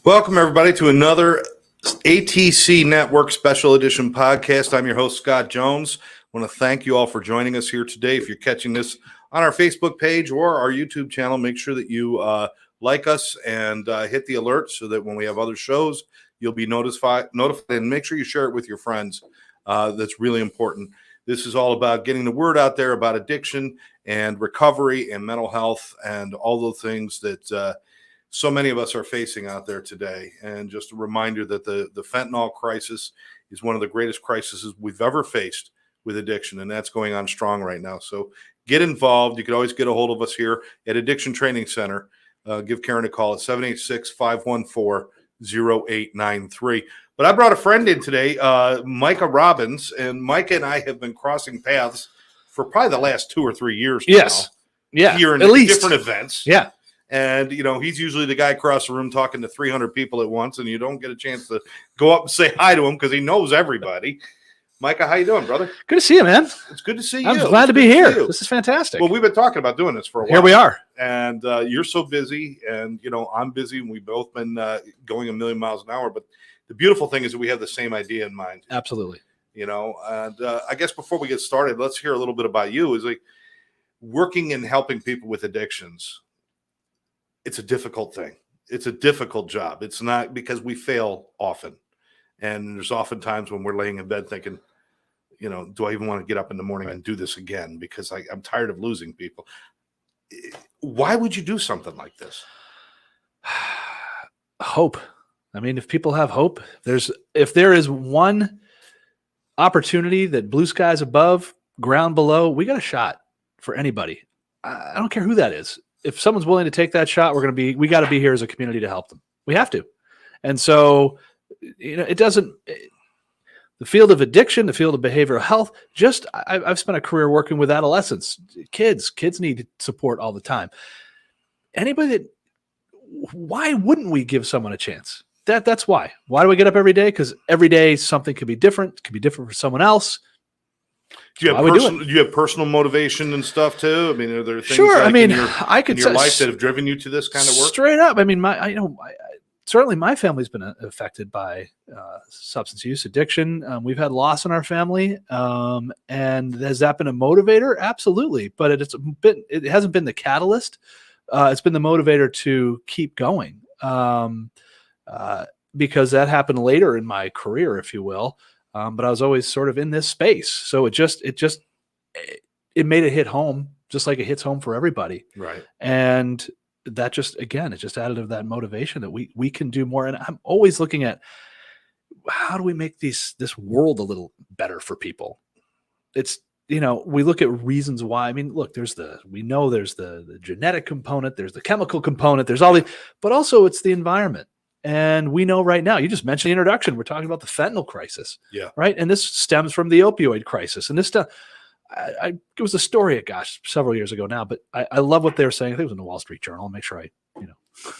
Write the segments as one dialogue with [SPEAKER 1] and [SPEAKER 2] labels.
[SPEAKER 1] Welcome, everybody, to another ATC Network Special Edition podcast. I'm your host, Scott Jones. I want to thank you all for joining us here today. If you're catching this on our Facebook page or our YouTube channel, make sure that you like us and hit the alert so that when we have other shows, you'll be notified, and make sure you share it with your friends. That's really important. This is all about getting the word out there about addiction and recovery and mental health and all the things that so many of us are facing out there today. And just a reminder that the fentanyl crisis is one of the greatest crises we've ever faced with addiction, and that's going on strong right now. So get involved. You can always get a hold of us here at Addiction Training Center. Give Karen a call at 786-514-0893. But I brought a friend in today, Micah Robbins, and Micah and I have been crossing paths for probably the last 2 or 3 years now.
[SPEAKER 2] Yes. Yeah.
[SPEAKER 1] Here in
[SPEAKER 2] at least
[SPEAKER 1] different events.
[SPEAKER 2] Yeah.
[SPEAKER 1] And, you know, he's usually the guy across the room talking to 300 people at once, and you don't get a chance to go up and say hi to him because he knows everybody. Micah, how you doing, brother?
[SPEAKER 2] Good to see you, man.
[SPEAKER 1] It's good to see you.
[SPEAKER 2] I'm glad to be here. This is fantastic.
[SPEAKER 1] Well, we've been talking about doing this for a while.
[SPEAKER 2] Here we are.
[SPEAKER 1] And you're so busy, and, you know, I'm busy, and we've both been going a million miles an hour. But the beautiful thing is that we have the same idea in mind.
[SPEAKER 2] Absolutely.
[SPEAKER 1] You know, and I guess before we get started, let's hear a little bit about you. Is like working and helping people with addictions. It's a difficult thing. It's a difficult job. It's not, because we fail often. And there's often times when we're laying in bed thinking, you know, do I even want to get up in the morning and do this again? Because I'm tired of losing people. Why would you do something like this?
[SPEAKER 2] Hope. I mean, if people have hope, if there is one opportunity that blue skies above, ground below, we got a shot for anybody. I don't care who that is. If someone's willing to take that shot, we got to be here as a community to help them. We have to. And so, you know, the field of addiction, the field of behavioral health, I've spent a career working with adolescents, kids need support all the time. Why wouldn't we give someone a chance? That's why. Why do we get up every day? Because every day something could be different. It could be different for someone else.
[SPEAKER 1] Do you have personal motivation and stuff too? I mean, are there things in your life that have driven you to this kind of work? Straight
[SPEAKER 2] up. I mean, certainly my family's been affected by substance use addiction. We've had loss in our family. And has that been a motivator? Absolutely. But it hasn't been the catalyst. It's been the motivator to keep going. Because that happened later in my career, if you will. But I was always sort of in this space. So it made it hit home, just like it hits home for everybody.
[SPEAKER 1] Right.
[SPEAKER 2] And that it just added to that motivation that we can do more. And I'm always looking at, how do we make this world a little better for people? It's, you know, we look at reasons why. I mean, look, there's the genetic component, there's the chemical component, there's all the, but also it's the environment. And we know right now, you just mentioned the introduction, we're talking about the fentanyl crisis.
[SPEAKER 1] Yeah.
[SPEAKER 2] Right. And this stems from the opioid crisis. And this stuff, it was a story, several years ago now, but I love what they were saying. I think it was in the Wall Street Journal. I'll make sure I,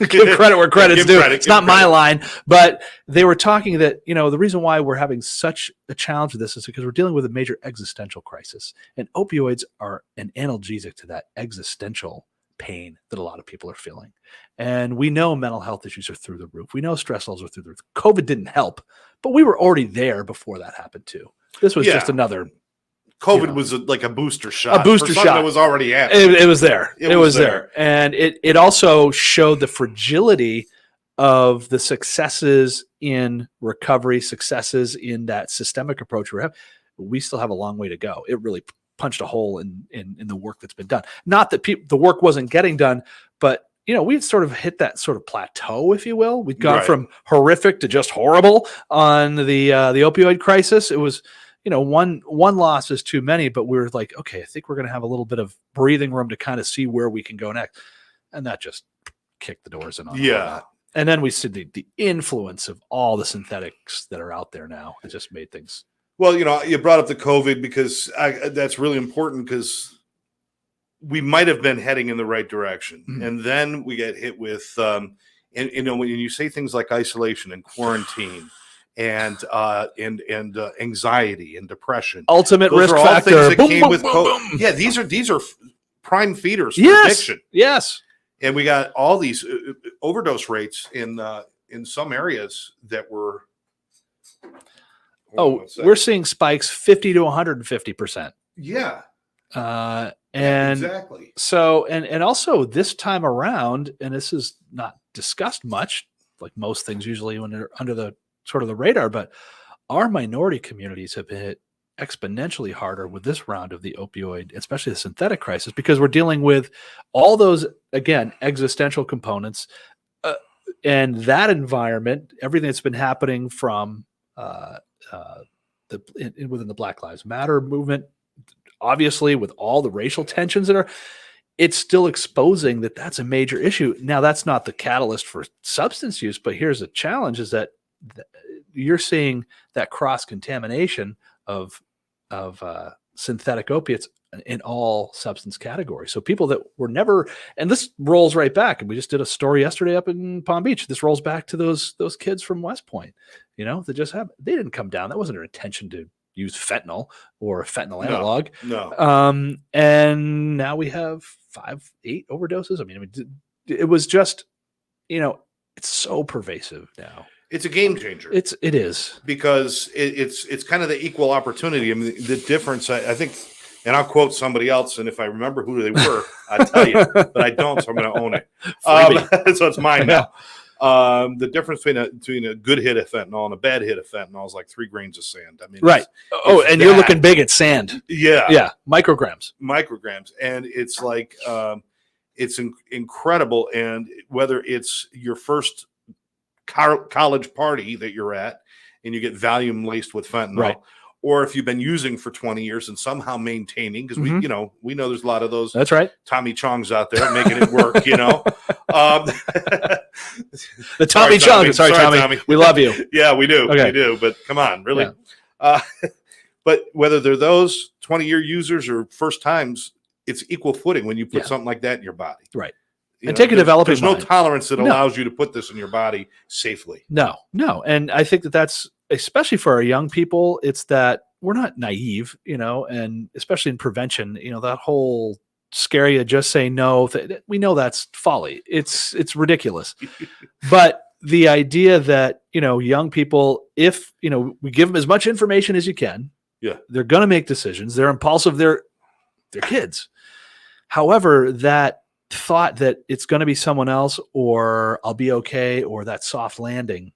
[SPEAKER 2] give credit where credit's due. It's not my line, but they were talking that, you know, the reason why we're having such a challenge with this is because we're dealing with a major existential crisis, and opioids are an analgesic to that existential pain that a lot of people are feeling. And we know mental health issues are through the roof. We know stress levels are through the roof. COVID didn't help, but we were already there before that happened too. This was just another.
[SPEAKER 1] COVID was like a booster shot.
[SPEAKER 2] A booster shot
[SPEAKER 1] that was already happening.
[SPEAKER 2] It was there. It was there. And it also showed the fragility of the successes in recovery, successes in that systemic approach we have. We still have a long way to go. It really punched a hole in the work that's been done. Not that the work wasn't getting done, but, you know, we'd sort of hit that sort of plateau, if you will. We'd gone from horrific to just horrible on the opioid crisis. It was, you know, one loss is too many, but we were like, okay, I think we're going to have a little bit of breathing room to kind of see where we can go next. And that just kicked the doors in on that. And then we see the influence of all the synthetics that are out there now. It just made things.
[SPEAKER 1] Well, you know, you brought up the COVID because that's really important, because we might have been heading in the right direction. Mm-hmm. And then we get hit with, and you know, when you say things like isolation and quarantine and anxiety and depression,
[SPEAKER 2] ultimate risk factor.
[SPEAKER 1] Things that came with COVID. Yeah, these are prime feeders for addiction.
[SPEAKER 2] Yes.
[SPEAKER 1] And we got all these overdose rates in in some areas that were.
[SPEAKER 2] We're seeing spikes 50 to 150%.
[SPEAKER 1] Yeah.
[SPEAKER 2] And
[SPEAKER 1] exactly.
[SPEAKER 2] So, and also this time around, and this is not discussed much, like most things usually when they're under the sort of the radar, but our minority communities have been hit exponentially harder with this round of the opioid, especially the synthetic crisis, because we're dealing with all those, again, existential components and that environment, everything that's been happening from within the Black Lives Matter movement, obviously with all the racial tensions that are, it's still exposing that that's a major issue. Now, that's not the catalyst for substance use, but here's a challenge is that you're seeing that cross-contamination of synthetic opiates in all substance categories. So people that were never, and this rolls right back, and we just did a story yesterday up in Palm Beach. This rolls back to those kids from West Point, that just they didn't come down. That wasn't their intention to use fentanyl or a fentanyl analog.
[SPEAKER 1] No.
[SPEAKER 2] And now we have 8 overdoses. I mean, it was just, it's so pervasive now.
[SPEAKER 1] It's a game changer.
[SPEAKER 2] It is
[SPEAKER 1] because it's kind of the equal opportunity. I mean, the difference, I think, and I'll quote somebody else, and if I remember who they were, I'll tell you, but I don't, so I'm going to own it. So it's mine now. The difference between a good hit of fentanyl and a bad hit of fentanyl is like 3 grains of sand. I mean,
[SPEAKER 2] right. And you're looking big at sand.
[SPEAKER 1] Yeah.
[SPEAKER 2] Micrograms.
[SPEAKER 1] And it's like, it's incredible. And whether it's your first college party that you're at and you get Valium laced with fentanyl,
[SPEAKER 2] right,
[SPEAKER 1] or if you've been using for 20 years and somehow maintaining, because we know there's a lot of those.
[SPEAKER 2] That's right.
[SPEAKER 1] Tommy Chongs out there making it work,
[SPEAKER 2] The Tommy Chongs. Sorry, Tommy. We love you.
[SPEAKER 1] Yeah, we do.
[SPEAKER 2] Okay.
[SPEAKER 1] We do. But come on, really.
[SPEAKER 2] Yeah.
[SPEAKER 1] But whether they're those 20-year users or first times, it's equal footing when you put something like that in your body.
[SPEAKER 2] Right. Take a developing
[SPEAKER 1] There's no tolerance that allows you to put this in your body safely.
[SPEAKER 2] No. And I think that's, especially for our young people, it's that we're not naive, and especially in prevention, that whole scare you, just say no. We know that's folly. It's ridiculous. But the idea that, young people, if, we give them as much information as you can, they're going to make decisions. They're impulsive. They're kids. However, that thought that it's going to be someone else or I'll be okay or that soft landing,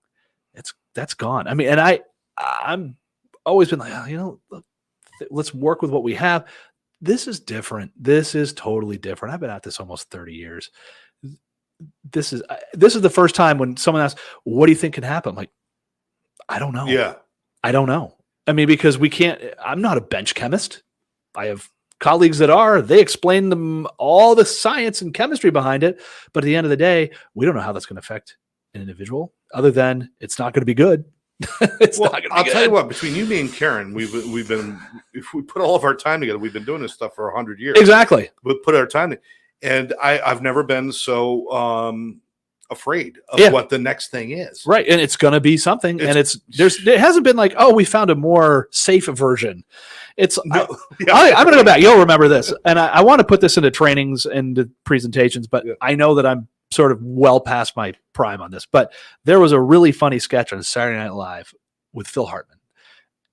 [SPEAKER 2] that's gone. I mean, and I'm always been like, let's work with what we have. This is different. This is totally different. I've been at this almost 30 years. This is the first time when someone asks, what do you think can happen? I'm like, I don't know.
[SPEAKER 1] Yeah.
[SPEAKER 2] I don't know. I mean, because I'm not a bench chemist. I have colleagues that are, they explain them all the science and chemistry behind it. But at the end of the day, we don't know how that's going to affect an individual other than it's not going to be good.
[SPEAKER 1] I'll tell you what, between you, me, and Karen, we've been, if we put all of our time together, we've been doing this stuff for 100 years.
[SPEAKER 2] Exactly.
[SPEAKER 1] We put our time together. And I've never been so afraid of what the next thing is.
[SPEAKER 2] Right. And it's going to be something. It hasn't been like, we found a more safe version. I'm going to go back. You'll remember this. And I want to put this into trainings and presentations, but I know that I'm sort of well past my prime on this. But there was a really funny sketch on Saturday Night Live with Phil Hartman.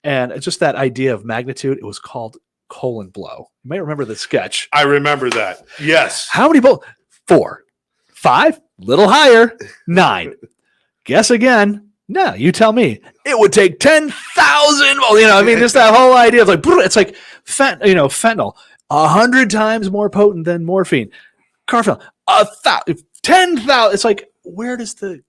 [SPEAKER 2] And it's just that idea of magnitude. It was called Colon Blow. You might remember the sketch.
[SPEAKER 1] I remember that. Yes.
[SPEAKER 2] How many bullets? 4. 5? Little higher. 9. Guess again. No, you tell me. It would take 10,000. Just that whole idea of like, it's like fentanyl, 100 times more potent than morphine. Carfentanil, 10,000. It's like, where does the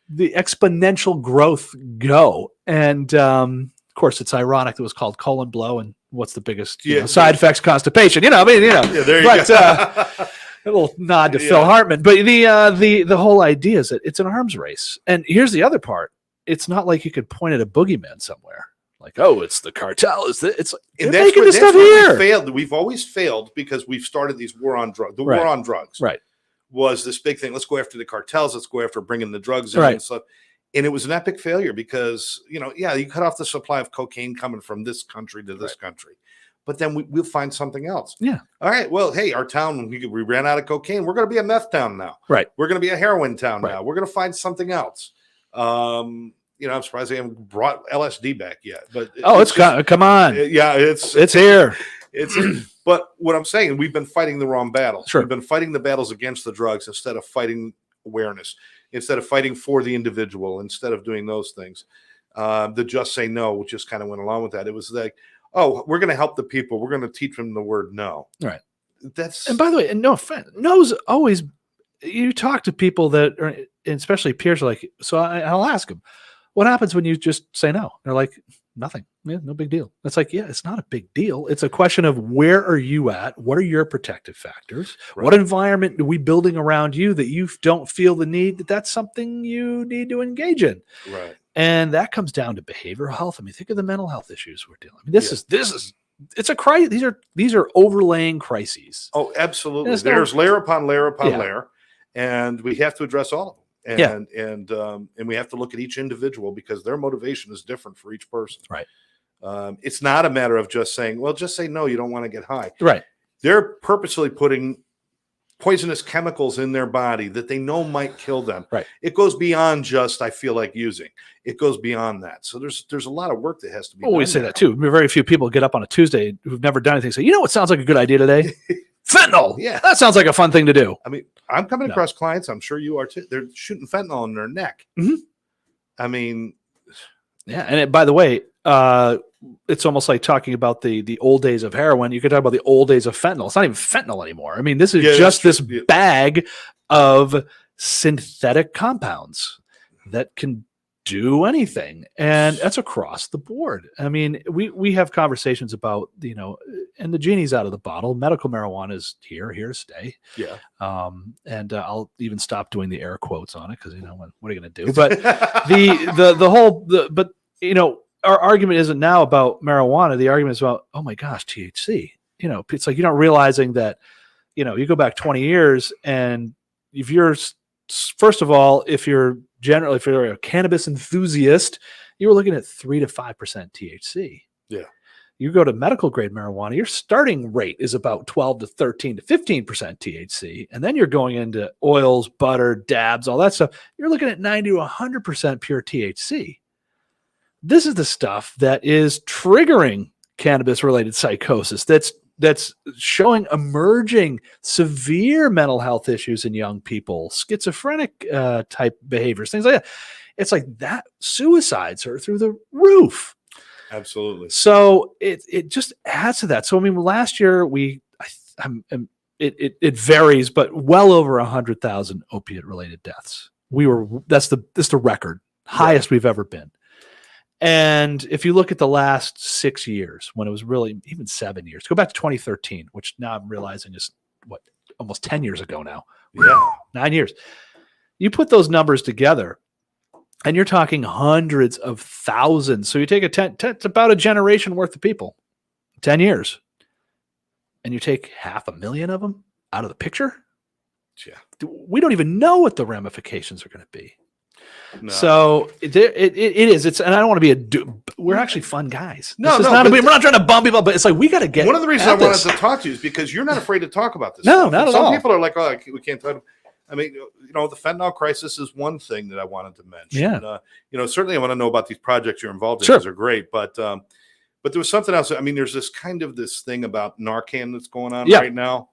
[SPEAKER 2] exponential growth go? And of course, it's ironic that it was called Colon Blow. And what's the biggest side effects? Constipation.
[SPEAKER 1] Yeah, there you go.
[SPEAKER 2] A little nod to Phil Hartman, but the whole idea is that it's an arms race. And here's the other part. It's not like you could point at a boogeyman somewhere. Like, it's the cartel. They're making this stuff here.
[SPEAKER 1] We've always failed because we've started these war on drugs. The war on drugs was this big thing. Let's go after the cartels. Let's go after bringing the drugs in and stuff. And it was an epic failure because, you cut off the supply of cocaine coming from this country to this country. But then we'll find something else.
[SPEAKER 2] Yeah.
[SPEAKER 1] All right. Well, hey, our town, we ran out of cocaine. We're going to be a meth town now.
[SPEAKER 2] Right.
[SPEAKER 1] We're going to be a heroin town now. We're going to find something else. I'm surprised they haven't brought LSD back yet. But
[SPEAKER 2] come on.
[SPEAKER 1] It's
[SPEAKER 2] here.
[SPEAKER 1] But what I'm saying, we've been fighting the wrong battles.
[SPEAKER 2] Sure.
[SPEAKER 1] We've been fighting the battles against the drugs instead of fighting awareness, instead of fighting for the individual, instead of doing those things. The Just Say No just kind of went along with that. It was like, oh, we're going to help the people. We're going to teach them the word no.
[SPEAKER 2] Right.
[SPEAKER 1] And
[SPEAKER 2] by the way, and no offense, no's always, you talk to people that are, especially peers, are like, so I'll ask them, what happens when you just say no? They're like, nothing. Yeah, no big deal. It's like, yeah, it's not a big deal. It's a question of where are you at? What are your protective factors? Right. What environment are we building around you that you don't feel the need that that's something you need to engage in?
[SPEAKER 1] Right.
[SPEAKER 2] And that comes down to behavioral health. I mean, think of the mental health issues we're dealing with. This is it's a crisis. These are overlaying crises.
[SPEAKER 1] Oh, absolutely. There's layer upon layer upon layer, and we have to address all of them. And we have to look at each individual because their motivation is different for each person.
[SPEAKER 2] Right.
[SPEAKER 1] It's not a matter of just saying, well, just say no, you don't want to get high.
[SPEAKER 2] Right.
[SPEAKER 1] They're purposely putting poisonous chemicals in their body that they know might kill them.
[SPEAKER 2] Right.
[SPEAKER 1] It goes beyond just, I feel like using. It goes beyond that. So there's a lot of work that has to be done.
[SPEAKER 2] We say that too. Very few people get up on a Tuesday who've never done anything say, you know what sounds like a good idea today? Fentanyl.
[SPEAKER 1] Yeah.
[SPEAKER 2] That sounds like a fun thing to do.
[SPEAKER 1] I mean, I'm coming across clients, I'm sure you are too. They're shooting fentanyl in their neck.
[SPEAKER 2] Mm-hmm.
[SPEAKER 1] I mean.
[SPEAKER 2] Yeah. And by the way, it's almost like talking about the old days of heroin. You could talk about the old days of fentanyl. It's not even fentanyl anymore. I mean, this is just this bag of synthetic compounds that can do anything. And that's across the board. I mean, we have conversations about, and the genie's out of the bottle. Medical marijuana is here to stay.
[SPEAKER 1] Yeah.
[SPEAKER 2] And I'll even stop doing the air quotes on it because, what are you going to do? But our argument isn't now about marijuana. The argument is about, oh my gosh, THC. It's like you're not realizing that, you go back 20 years and if you're, first of all, if you're a cannabis enthusiast, you were looking at 3 to 5% THC.
[SPEAKER 1] Yeah.
[SPEAKER 2] You go to medical grade marijuana, your starting rate is about 12 to 13 to 15% THC. And then you're going into oils, butter, dabs, all that stuff. You're looking at 90 to 100% pure THC. This is the stuff that is triggering cannabis-related psychosis. That's showing emerging severe mental health issues in young people, schizophrenic type behaviors, things like that. It's like that suicides are through the roof.
[SPEAKER 1] Absolutely.
[SPEAKER 2] So it just adds to that. So I mean, last year it varies, but well over 100,000 opiate-related deaths. That's the record, highest we've ever been. And if you look at the last 6 years, when it was really even 7 years, go back to 2013, which now I'm realizing is almost 10 years ago now.
[SPEAKER 1] Yeah.
[SPEAKER 2] 9 years. You put those numbers together and you're talking hundreds of thousands. So you take it's about a generation worth of people, 10 years, and you take 500,000 of them out of the picture.
[SPEAKER 1] Yeah.
[SPEAKER 2] We don't even know what the ramifications are going to be.
[SPEAKER 1] No.
[SPEAKER 2] So it is. And I don't want to be we're actually fun guys.
[SPEAKER 1] We're
[SPEAKER 2] not trying to bump people, but it's like we got to get.
[SPEAKER 1] One of the reasons I wanted to talk to you is because you're not afraid to talk about this.
[SPEAKER 2] No,
[SPEAKER 1] stuff.
[SPEAKER 2] not at
[SPEAKER 1] all.
[SPEAKER 2] all.
[SPEAKER 1] Some people are like, oh, we can't talk. I mean, the fentanyl crisis is one thing that I wanted to mention.
[SPEAKER 2] Yeah.
[SPEAKER 1] Certainly I want to know about these projects you're involved in.
[SPEAKER 2] Sure.
[SPEAKER 1] Those are great, but there was something else. I mean, there's this thing about Narcan that's going on right now,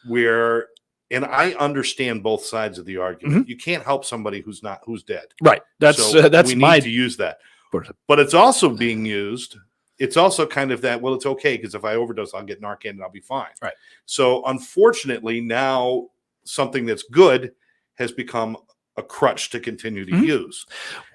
[SPEAKER 1] where. And I understand both sides of the argument. Mm-hmm. You can't help somebody who's dead.
[SPEAKER 2] Right. That's
[SPEAKER 1] we need to use that. But it's also being used. It's also kind of that, well, it's okay because if I overdose, I'll get Narcan and I'll be fine.
[SPEAKER 2] Right.
[SPEAKER 1] So unfortunately, now something that's good has become a crutch to continue to use.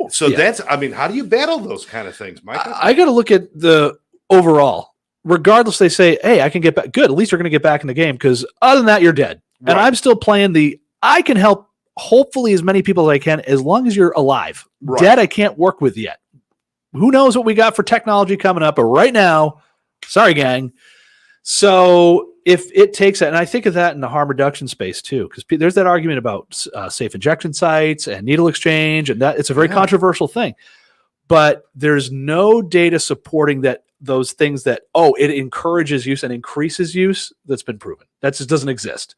[SPEAKER 1] So how do you battle those kind of things, Mike?
[SPEAKER 2] I got to look at the overall. Regardless, they say, hey, I can get back. Good. At least you're going to get back in the game because other than that, you're dead. Right. And I'm still playing I can help hopefully as many people as I can, as long as you're alive. Right. Dead, I can't work with yet. Who knows what we got for technology coming up, but right now, sorry, gang. So if it takes that, and I think of that in the harm reduction space too, because there's that argument about safe injection sites and needle exchange, and that it's a very controversial thing. But there's no data supporting that those things that, it encourages use and increases use that's been proven. That just doesn't exist.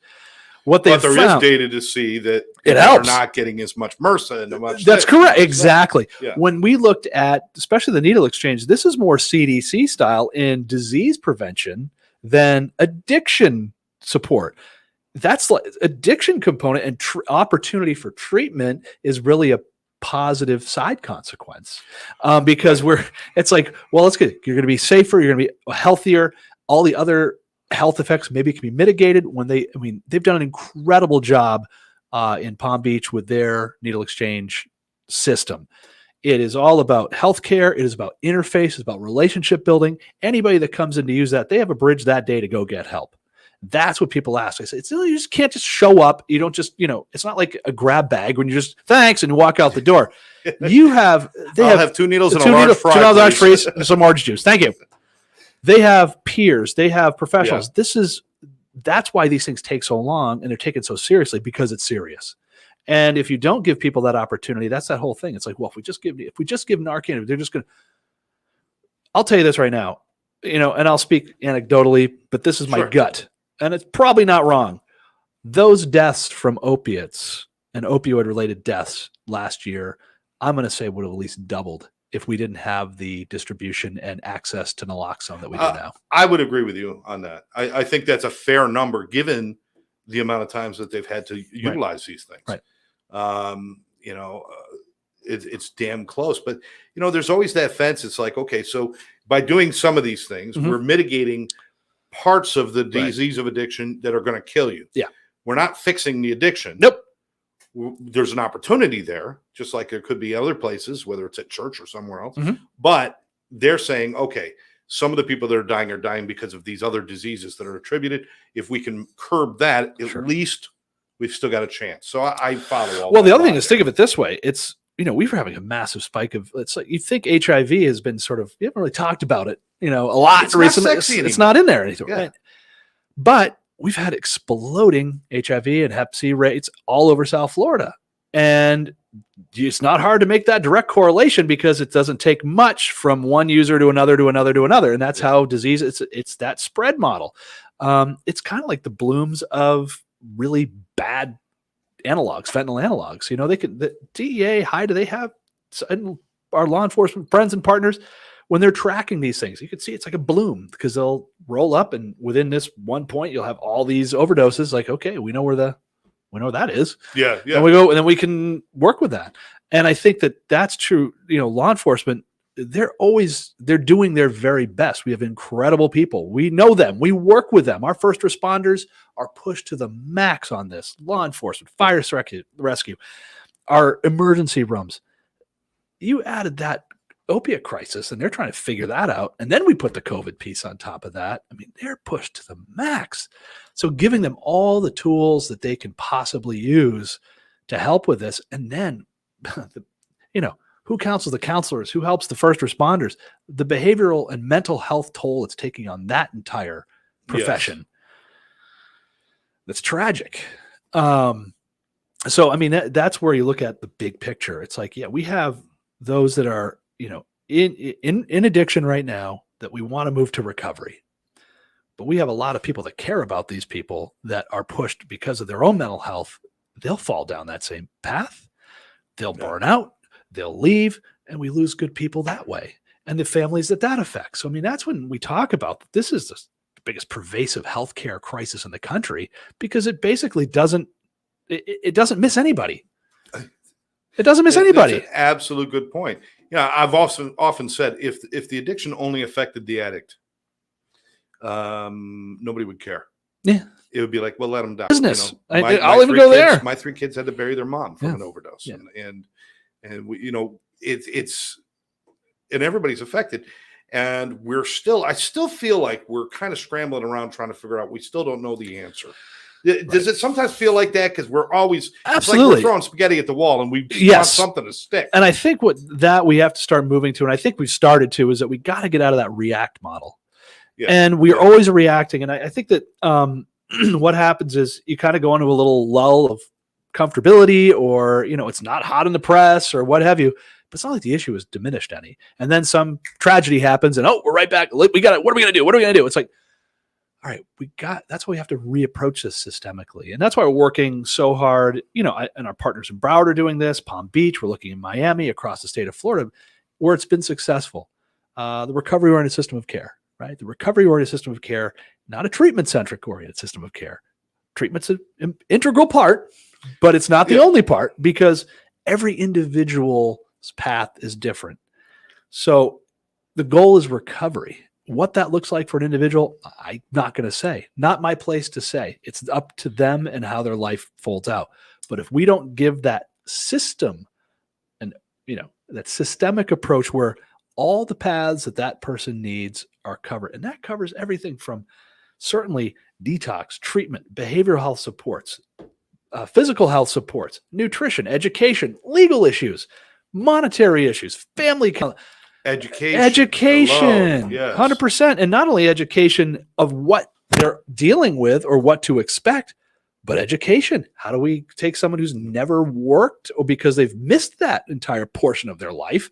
[SPEAKER 2] what they
[SPEAKER 1] there
[SPEAKER 2] found,
[SPEAKER 1] is data to see that
[SPEAKER 2] it helps.
[SPEAKER 1] They're not getting as much MRSA and much.
[SPEAKER 2] That's correct. Exactly.
[SPEAKER 1] Yeah.
[SPEAKER 2] When we looked at, especially the needle exchange, this is more CDC style in disease prevention than addiction support. That's like addiction component and opportunity for treatment is really a positive side consequence because it's like, well, let's get, you're going to be safer, you're going to be healthier. All the other health effects maybe can be mitigated when they've done an incredible job in Palm Beach with their needle exchange system. It is all about healthcare. It is about interface. It's about relationship building. Anybody that comes in to use that, they have a bridge that day to go get help. That's what people ask. I say, you just can't just show up. You don't just, it's not like a grab bag when you just thanks and you walk out the door. They have
[SPEAKER 1] 2 needles and a large fry.
[SPEAKER 2] 2 needles, large freeze, and some orange juice. Thank you. They have peers. They have professionals.
[SPEAKER 1] Yeah.
[SPEAKER 2] That's why these things take so long and they're taken so seriously because it's serious. And if you don't give people that opportunity, that's that whole thing. It's like, well, if we just give Narcan, they're just going to. I'll tell you this right now, and I'll speak anecdotally, but this is my gut. And it's probably not wrong. Those deaths from opiates and opioid-related deaths last year, I'm going to say would have at least doubled if we didn't have the distribution and access to naloxone that we do now.
[SPEAKER 1] I would agree with you on that. I think that's a fair number given the amount of times that they've had to utilize these things.
[SPEAKER 2] Right.
[SPEAKER 1] It's damn close. But, there's always that fence. It's like, okay, so by doing some of these things, we're mitigating parts of the disease of addiction that are going to kill you.
[SPEAKER 2] Yeah.
[SPEAKER 1] We're not fixing the addiction.
[SPEAKER 2] Nope.
[SPEAKER 1] There's an opportunity there, just like there could be other places, whether it's at church or somewhere else.
[SPEAKER 2] Mm-hmm.
[SPEAKER 1] But they're saying, okay, some of the people that are dying because of these other diseases that are attributed. If we can curb that, at least we've still got a chance. So I follow all.
[SPEAKER 2] Well, the other thing is, think of it this way. It's, we were having a massive spike of, it's like, you think HIV has been sort of, you haven't really talked about it, a lot
[SPEAKER 1] it's
[SPEAKER 2] recently.
[SPEAKER 1] Not sexy
[SPEAKER 2] it's not in there anymore.
[SPEAKER 1] Yeah.
[SPEAKER 2] Right? But we've had exploding HIV and Hep C rates all over South Florida. And it's not hard to make that direct correlation because it doesn't take much from one user to another, to another, to another. And that's how disease, it's that spread model. It's kind of like the blooms of really bad analogs, fentanyl analogs. The DEA, do they have, and our law enforcement friends and partners, when they're tracking these things, you can see it's like a bloom because they'll roll up and within this one point, you'll have all these overdoses. Like, okay, we know where that is.
[SPEAKER 1] Yeah.
[SPEAKER 2] And we go, and then we can work with that. And I think that that's true. Law enforcement, they're doing their very best. We have incredible people. We know them. We work with them. Our first responders are pushed to the max on this. Law enforcement, fire rescue, our emergency rooms. You added that opiate crisis and they're trying to figure that out. And then we put the COVID piece on top of that. They're pushed to the max. So giving them all the tools that they can possibly use to help with this. And then, who counsels the counselors? Who helps the first responders? The behavioral and mental health toll it's taking on that entire profession. Yes. That's tragic. That's where you look at the big picture. It's like, we have those that are, in addiction right now that we want to move to recovery. But we have a lot of people that care about these people that are pushed because of their own mental health. They'll fall down that same path. They'll burn out. They'll leave, and we lose good people that way. And the families that affects. So, that's when we talk about that this is the biggest pervasive healthcare crisis in the country because it basically doesn't miss anybody. It doesn't miss anybody.
[SPEAKER 1] That's an absolute good point. I've often said if the addiction only affected the addict, nobody would care.
[SPEAKER 2] Yeah.
[SPEAKER 1] It would be like, well, let them die.
[SPEAKER 2] Business.
[SPEAKER 1] I'll
[SPEAKER 2] even go there.
[SPEAKER 1] My 3 kids had to bury their mom from an overdose.
[SPEAKER 2] Yeah.
[SPEAKER 1] And we, it's everybody's affected. And I still feel like we're kind of scrambling around trying to figure out, we still don't know the answer. Does it sometimes feel like that? Because we're always
[SPEAKER 2] absolutely
[SPEAKER 1] like we're throwing spaghetti at the wall and we want something to stick.
[SPEAKER 2] And I think we have to start moving to, and I think we've started to, is that we got to get out of that react model. Yeah. And we're always reacting. And I think that what happens is you kind of go into a little lull of comfortability, or, it's not hot in the press or what have you. But it's not like the issue is diminished any. And then some tragedy happens and, we're right back. What are we going to do? What are we going to do? It's like, all right, that's why we have to reapproach this systemically. And that's why we're working so hard. And our partners in Broward are doing this, Palm Beach, we're looking in Miami, across the state of Florida, where it's been successful. The recovery-oriented system of care, right? The recovery-oriented system of care, not a treatment-centric oriented system of care. Treatment's an integral part, but it's not the only part, because every individual's path is different. So the goal is recovery. What that looks like for an individual, I'm not going to say. Not my place to say. It's up to them and how their life folds out. But if we don't give that system and that systemic approach where all the paths that person needs are covered, and that covers everything from certainly detox, treatment, behavioral health supports, physical health supports, nutrition, education, legal issues, monetary issues, family education,
[SPEAKER 1] yes.
[SPEAKER 2] 100%. And not only education of what they're dealing with or what to expect, but education. How do we take someone who's never worked or because they've missed that entire portion of their life?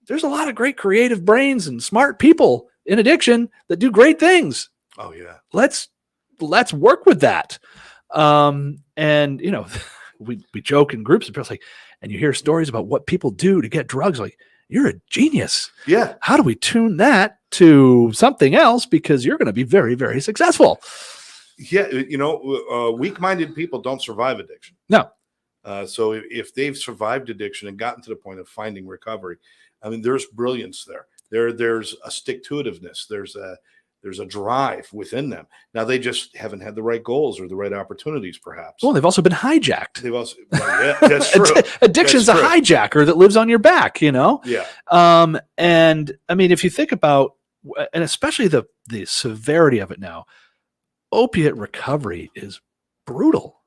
[SPEAKER 2] There's a lot of great creative brains and smart people in addiction that do great things.
[SPEAKER 1] Oh yeah.
[SPEAKER 2] Let's work with that. And we joke in groups and people like, and you hear stories about what people do to get drugs. Like, you're a genius.
[SPEAKER 1] Yeah.
[SPEAKER 2] How do we tune that to something else? Because you're going to be very, very successful.
[SPEAKER 1] Yeah. Weak-minded people don't survive addiction.
[SPEAKER 2] No.
[SPEAKER 1] So if they've survived addiction and gotten to the point of finding recovery, I mean, there's brilliance there. There's a stick-to-itiveness. There's a drive within them. Now they just haven't had the right goals or the right opportunities, perhaps.
[SPEAKER 2] Well, they've also been hijacked.
[SPEAKER 1] That's true.
[SPEAKER 2] Addiction's
[SPEAKER 1] That's
[SPEAKER 2] a
[SPEAKER 1] true.
[SPEAKER 2] hijacker that lives on your back,
[SPEAKER 1] Yeah.
[SPEAKER 2] And I mean, if you think about, and especially the severity of it now, opiate recovery is brutal.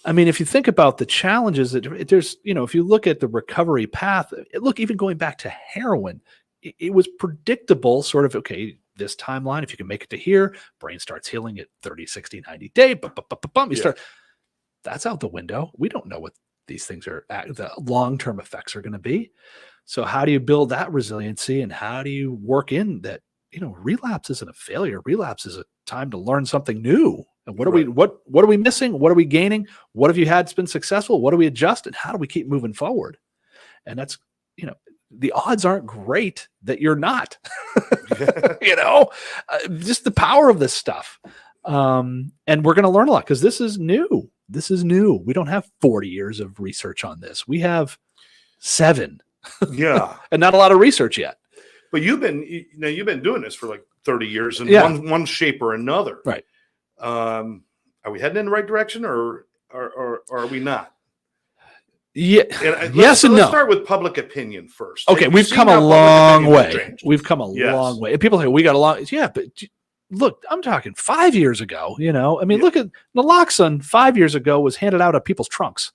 [SPEAKER 2] I mean, if you think about the challenges that there's, if you look at the recovery path, look, even going back to heroin, it was predictable, sort of, okay, this timeline, if you can make it to here, brain starts healing at 30, 60, 90 day, that's out the window. We don't know what these things are, the long-term effects are going to be. So how do you build that resiliency, and how do you work in that, relapse isn't a failure. Relapse is a time to learn something new. And what are we missing? What are we gaining? What have you had that's been successful? What do we adjust? And how do we keep moving forward? And that's, the odds aren't great that you're not, just the power of this stuff. And we're going to learn a lot because this is new. We don't have 40 years of research on this. We have 7.
[SPEAKER 1] Yeah.
[SPEAKER 2] And not a lot of research yet.
[SPEAKER 1] But you've been doing this for like 30 years in one shape or another.
[SPEAKER 2] Right.
[SPEAKER 1] Are we heading in the right direction or are we not?
[SPEAKER 2] Yeah.
[SPEAKER 1] Let's start with public opinion first.
[SPEAKER 2] Okay, we've come a long way. We've come a long way. And people say, we got a long, but look, I'm talking 5 years ago, look at naloxone 5 years ago was handed out of people's trunks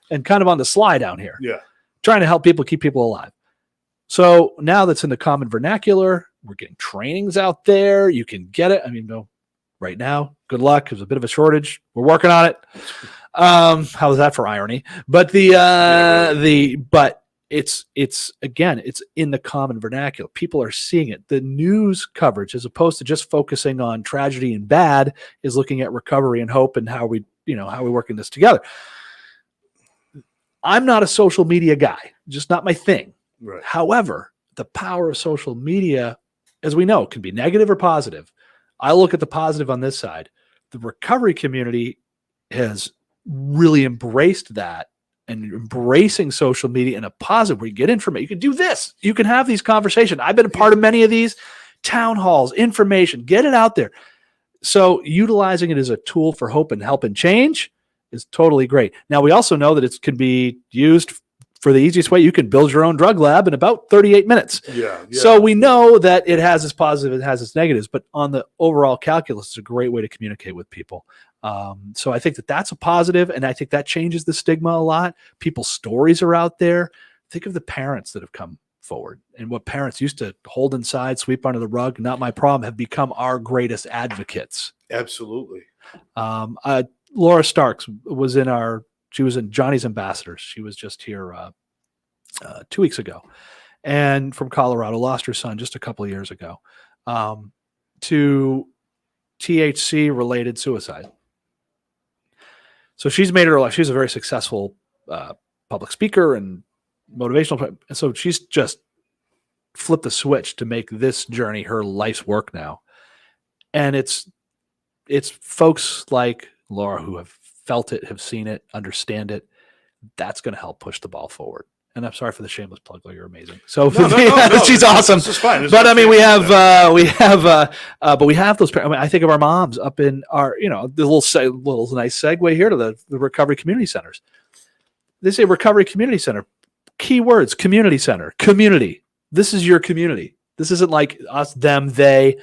[SPEAKER 2] and kind of on the sly down here.
[SPEAKER 1] Yeah.
[SPEAKER 2] Trying to help keep people alive. So now that's in the common vernacular, we're getting trainings out there. You can get it. I mean, right now, good luck. There's a bit of a shortage. We're working on it. How is that for irony? But but it's in the common vernacular. People are seeing it. The news coverage, as opposed to just focusing on tragedy and bad, is looking at recovery and hope and how we working this together. I'm not a social media guy, just not my thing.
[SPEAKER 1] Right.
[SPEAKER 2] However, the power of social media, as we know, can be negative or positive. I look at the positive on this side. The recovery community has really embraced that and embracing social media in a positive where you get information. You can do this. You can have these conversations. I've been a part of many of these town halls, information, get it out there. So utilizing it as a tool for hope and help and change is totally great. Now, we also know that it can be used for the easiest way. You can build your own drug lab in about 38 minutes.
[SPEAKER 1] Yeah.
[SPEAKER 2] So we know that it has its positives, it has its negatives, but on the overall calculus, it's a great way to communicate with people. So I think that that's a positive, and I think that changes the stigma a lot. People's stories are out there. Think of the parents that have come forward, and what parents used to hold inside, sweep under the rug, not my problem, have become our greatest advocates.
[SPEAKER 1] Absolutely.
[SPEAKER 2] Laura Starks she was in Johnny's Ambassadors. She was just here 2 weeks ago, and from Colorado, lost her son just a couple of years ago. To THC related suicide. So she's made her life. She's a very successful public speaker and motivational. And so she's just flipped the switch to make this journey her life's work now. And it's folks like Laura who have felt it, have seen it, understand it. That's going to help push the ball forward. And I'm sorry for the shameless plug. You're amazing. So
[SPEAKER 1] no,
[SPEAKER 2] she's awesome.
[SPEAKER 1] This is fine.
[SPEAKER 2] But I mean, we have those. I mean, I think of our moms up in our, the little nice segue here to the recovery community centers. They say recovery community center. Keywords: community center, community. This is your community. This isn't like us, them, they.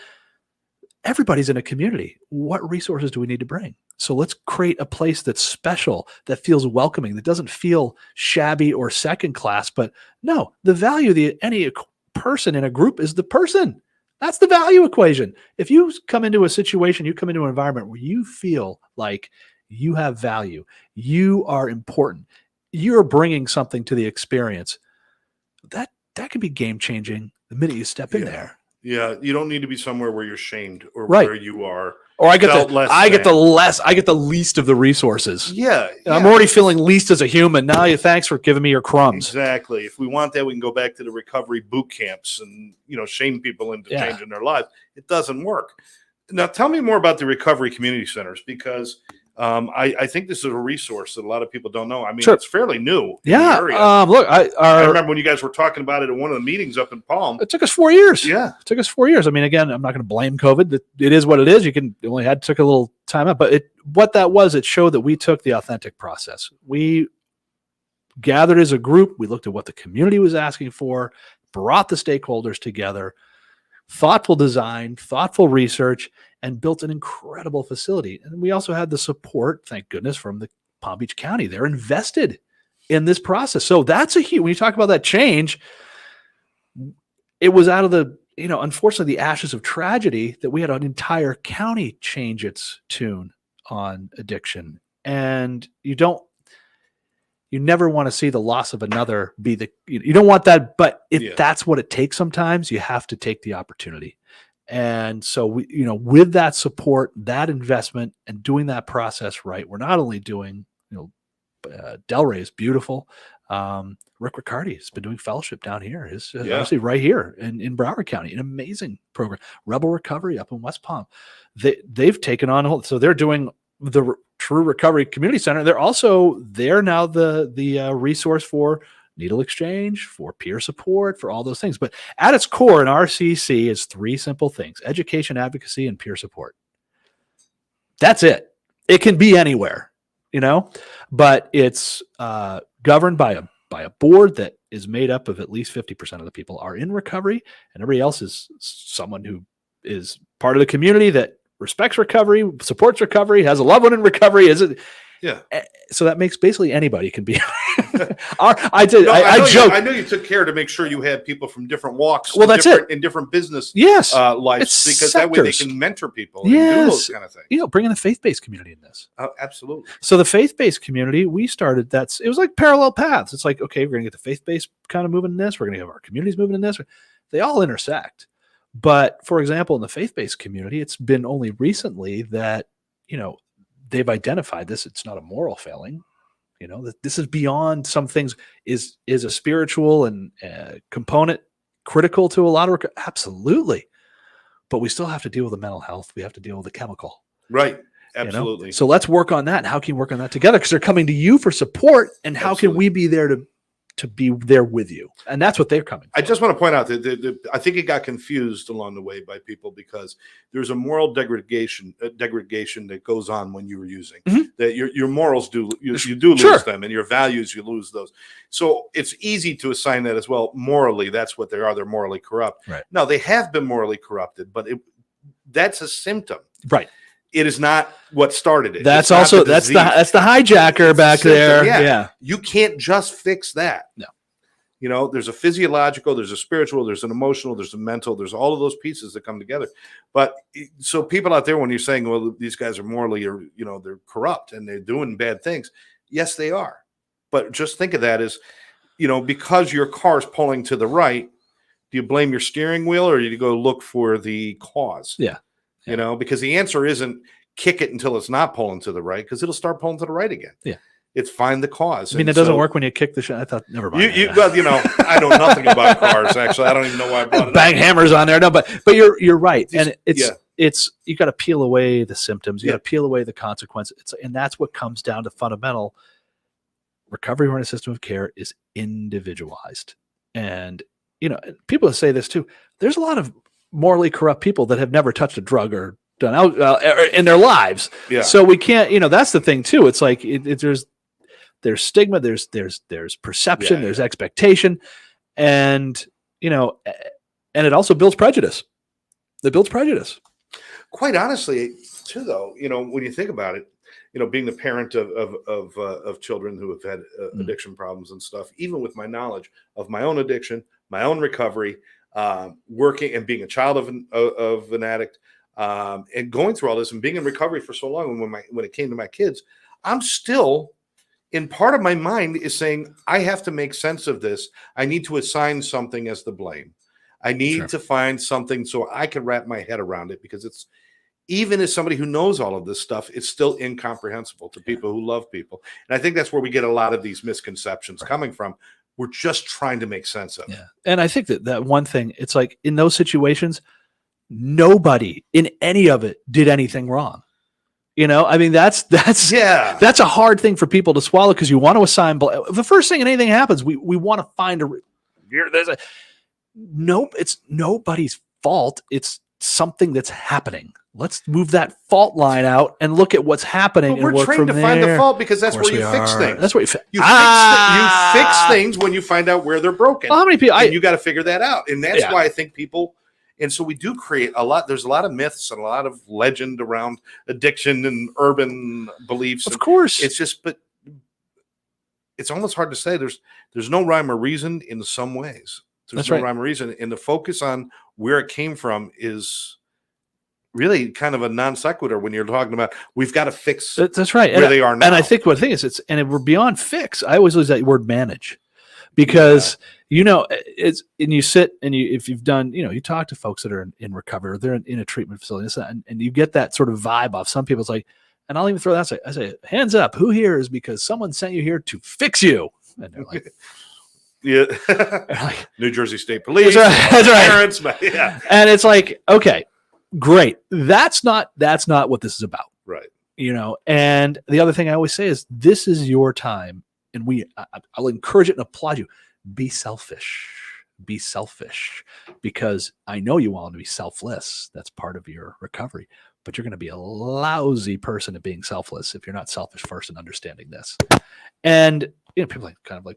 [SPEAKER 2] Everybody's in a community. What resources do we need to bring? So let's create a place that's special, that feels welcoming, that doesn't feel shabby or second class. But no, the value of any person in a group is the person. That's the value equation. If you come into a situation, you come into an environment where you feel like you have value, you are important, you're bringing something to the experience, that can be game changing the minute you step in there.
[SPEAKER 1] Yeah, you don't need to be somewhere where you're shamed or
[SPEAKER 2] right.
[SPEAKER 1] where you are.
[SPEAKER 2] Or I get the least of the resources.
[SPEAKER 1] Yeah,
[SPEAKER 2] I'm already feeling least as a human. Now, thanks for giving me your crumbs.
[SPEAKER 1] Exactly. If we want that, we can go back to the recovery boot camps and shame people into changing their lives. It doesn't work. Now, tell me more about the recovery community centers, because I think this is a resource that a lot of people don't know. I mean, It's fairly new.
[SPEAKER 2] Yeah.
[SPEAKER 1] In the area.
[SPEAKER 2] I
[SPEAKER 1] remember when you guys were talking about it at one of the meetings up in Palm.
[SPEAKER 2] It took us 4 years.
[SPEAKER 1] Yeah.
[SPEAKER 2] It took us 4 years. I mean, again, I'm not going to blame COVID. It is what it is. Took a little time out, but it showed that we took the authentic process. We gathered as a group. We looked at what the community was asking for, brought the stakeholders together, thoughtful design, thoughtful research, and built an incredible facility. And we also had the support, thank goodness, from the Palm Beach County. They're invested in this process. So that's when you talk about that change, it was out of the, unfortunately, the ashes of tragedy that we had an entire county change its tune on addiction. And you never want to see the loss of another be you don't want that, but if that's what it takes, sometimes you have to take the opportunity. And so we, with that support, that investment, and doing that process right, we're not only doing, Delray is beautiful. Rick Riccardi has been doing fellowship down here. Is actually right here in Broward County, an amazing program. Rebel Recovery up in West Palm. They've taken on so they're doing the True Recovery Community Center. They're now the resource for needle exchange, for peer support, for all those things. But at its core in RCC is 3 simple things: education, advocacy, and peer support. That's it. It can be anywhere, but it's governed by a board that is made up of at least 50% of the people are in recovery, and everybody else is someone who is part of the community that respects recovery, supports recovery, has a loved one in recovery.
[SPEAKER 1] Yeah.
[SPEAKER 2] So that makes basically anybody can be.
[SPEAKER 1] I joke. I know you took care to make sure you had people from different walks.
[SPEAKER 2] Well, that's it.
[SPEAKER 1] In different business
[SPEAKER 2] lives,
[SPEAKER 1] because that way they can mentor people and do those kind of things.
[SPEAKER 2] Bringing the faith-based community in this.
[SPEAKER 1] Oh, absolutely.
[SPEAKER 2] So the faith-based community, we started, it was like parallel paths. It's like, okay, we're going to get the faith-based kind of moving in this. We're going to have our communities moving in this. They all intersect. But for example, in the faith-based community, it's been only recently that, they've identified this. It's not a moral failing, that this is beyond some things. Is a spiritual and component critical to a lot of absolutely, but we still have to deal with the mental health. We have to deal with the chemical.
[SPEAKER 1] Right. Absolutely.
[SPEAKER 2] So let's work on that. And how can you work on that together? Because they're coming to you for support. And how can we be there to be there with you? And that's what they're coming for.
[SPEAKER 1] I just want to point out that I think it got confused along the way by people, because there's a moral degradation that goes on when you're using. Mm-hmm. That your morals you do lose them, and your values, you lose those. So it's easy to assign that as well. Morally, that's what they are. They're morally corrupt.
[SPEAKER 2] Right.
[SPEAKER 1] No, they have been morally corrupted, but that's a symptom.
[SPEAKER 2] Right.
[SPEAKER 1] It is not what started it.
[SPEAKER 2] That's the hijacker back there. Yeah.
[SPEAKER 1] You can't just fix that.
[SPEAKER 2] No.
[SPEAKER 1] There's a physiological, there's a spiritual, there's an emotional, there's a mental, there's all of those pieces that come together. But so people out there, when you're saying, well, these guys are morally, or they're corrupt and they're doing bad things. Yes, they are. But just think of that as, because your car's pulling to the right, do you blame your steering wheel, or do you go look for the cause?
[SPEAKER 2] Yeah.
[SPEAKER 1] you know, because the answer isn't kick it until it's not pulling to the right, because it'll start pulling to the right again.
[SPEAKER 2] Yeah.
[SPEAKER 1] It's find the cause.
[SPEAKER 2] I mean, it doesn't work when you kick the shit. I thought, never mind.
[SPEAKER 1] Well, you know, I know nothing about cars. Actually, I don't even know why I brought it
[SPEAKER 2] Bang
[SPEAKER 1] up.
[SPEAKER 2] hammers on there. No, but you're right, and
[SPEAKER 1] yeah.
[SPEAKER 2] it's you got to peel away the symptoms. You
[SPEAKER 1] Yeah.
[SPEAKER 2] got to peel away the consequences. And that's what comes down to fundamental recovery oriented system of care is individualized. And you know, people say this too. There's a lot of morally corrupt people that have never touched a drug or done out in their lives.
[SPEAKER 1] Yeah.
[SPEAKER 2] So we can't. You know, that's the thing too. It's like there's stigma, there's perception,
[SPEAKER 1] Yeah,
[SPEAKER 2] there's expectation, and you know, and it also builds prejudice. It builds prejudice.
[SPEAKER 1] Quite honestly, too, though, you know, when you think about it, you know, being the parent of children who have had addiction problems and stuff, even with my knowledge of my own addiction, my own recovery, working and being a child of an addict, and going through all this and being in recovery for so long, and when it came to my kids, I'm still, in part of my mind is saying, I have to make sense of this. I need to assign something as the blame. I need to find something so I can wrap my head around it, because it's, even as somebody who knows all of this stuff, it's still incomprehensible to people who love people. And I think that's where we get a lot of these misconceptions coming from. We're just trying to make sense of it.
[SPEAKER 2] Yeah. And I think that one thing, it's like in those situations, nobody in any of it did anything wrong. You know, I mean, that's a hard thing for people to swallow, because you want to assign. The first thing anything happens, we want to find it's nobody's fault. It's something that's happening. Let's move that fault line out and look at what's happening.
[SPEAKER 1] But we're trained to find the fault, because that's where you fix things.
[SPEAKER 2] That's what
[SPEAKER 1] you fix things when you find out where they're broken.
[SPEAKER 2] Well, how many people?
[SPEAKER 1] And you got to figure that out, and that's why I think people. And so we do create a lot. There's a lot of myths and a lot of legend around addiction and urban beliefs.
[SPEAKER 2] Of course,
[SPEAKER 1] it's just, but it's almost hard to say. There's no rhyme or reason in some ways. There's no rhyme or reason, and the focus on where it came from is really kind of a non sequitur when you're talking about we've got to fix.
[SPEAKER 2] That's right.
[SPEAKER 1] Where they are now.
[SPEAKER 2] And I think what the thing is, we're beyond fix. I always use that word manage, because you know, it's, and you sit and if you've done, you know, you talk to folks that are in recovery, or they're in a treatment facility, and you get that sort of vibe off some people. It's like, and I'll even throw that. I say, hands up, who here is because someone sent you here to fix you? And they're like,
[SPEAKER 1] yeah,
[SPEAKER 2] like,
[SPEAKER 1] New Jersey State Police,
[SPEAKER 2] that's right.
[SPEAKER 1] Parents, but yeah,
[SPEAKER 2] and it's like, okay, great. That's not what this is about,
[SPEAKER 1] right?
[SPEAKER 2] You know. And the other thing I always say is, this is your time, and I'll encourage it and applaud you. Be selfish, because I know you want to be selfless. That's part of your recovery, but you're going to be a lousy person at being selfless if you're not selfish first and understanding this. And you know, people like kind of like,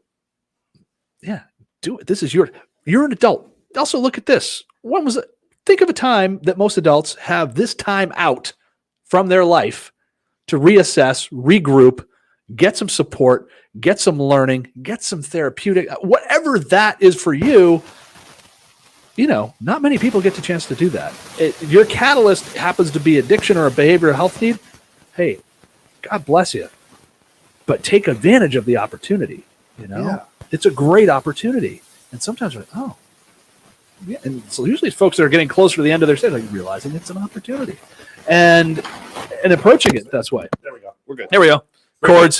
[SPEAKER 2] yeah, do it. This is you're an adult. Also, look at this. Think of a time that most adults have this time out from their life to reassess, regroup, get some support, get some learning, get some therapeutic, whatever that is for you. You know, not many people get the chance to do that. Your catalyst happens to be addiction or a behavioral health need. Hey, God bless you, but take advantage of the opportunity. You know, it's a great opportunity. And sometimes we're like, oh, yeah. And so usually it's folks that are getting closer to the end of their stay, like realizing it's an opportunity and approaching it that way.
[SPEAKER 1] There we go. We're good.
[SPEAKER 2] There we go. Chord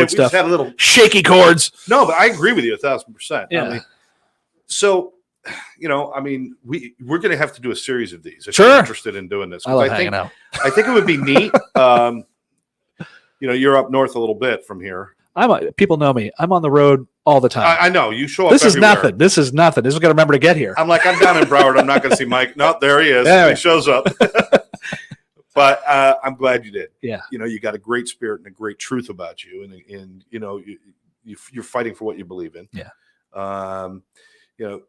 [SPEAKER 2] stuff.
[SPEAKER 1] Had a little
[SPEAKER 2] shaky chords.
[SPEAKER 1] No, but I agree with you 1,000%.
[SPEAKER 2] Yeah.
[SPEAKER 1] I mean, so, you know, I mean, we're going to have to do a series of these if
[SPEAKER 2] Sure.
[SPEAKER 1] you're interested in doing this.
[SPEAKER 2] I love hanging out.
[SPEAKER 1] I think it would be neat. You know, you're up north a little bit from here.
[SPEAKER 2] People know me. I'm on the road all the time.
[SPEAKER 1] I know you show up.
[SPEAKER 2] This is
[SPEAKER 1] everywhere.
[SPEAKER 2] nothing. This is nothing. This is going to remember to get here.
[SPEAKER 1] I'm like, I'm down in Broward. I'm not going to see Mike. No, there he is.
[SPEAKER 2] Anyway.
[SPEAKER 1] He shows up. But I'm glad you did.
[SPEAKER 2] Yeah.
[SPEAKER 1] You know, you got a great spirit and a great truth about you, and you know, you're fighting for what you believe in.
[SPEAKER 2] Yeah.
[SPEAKER 1] You know,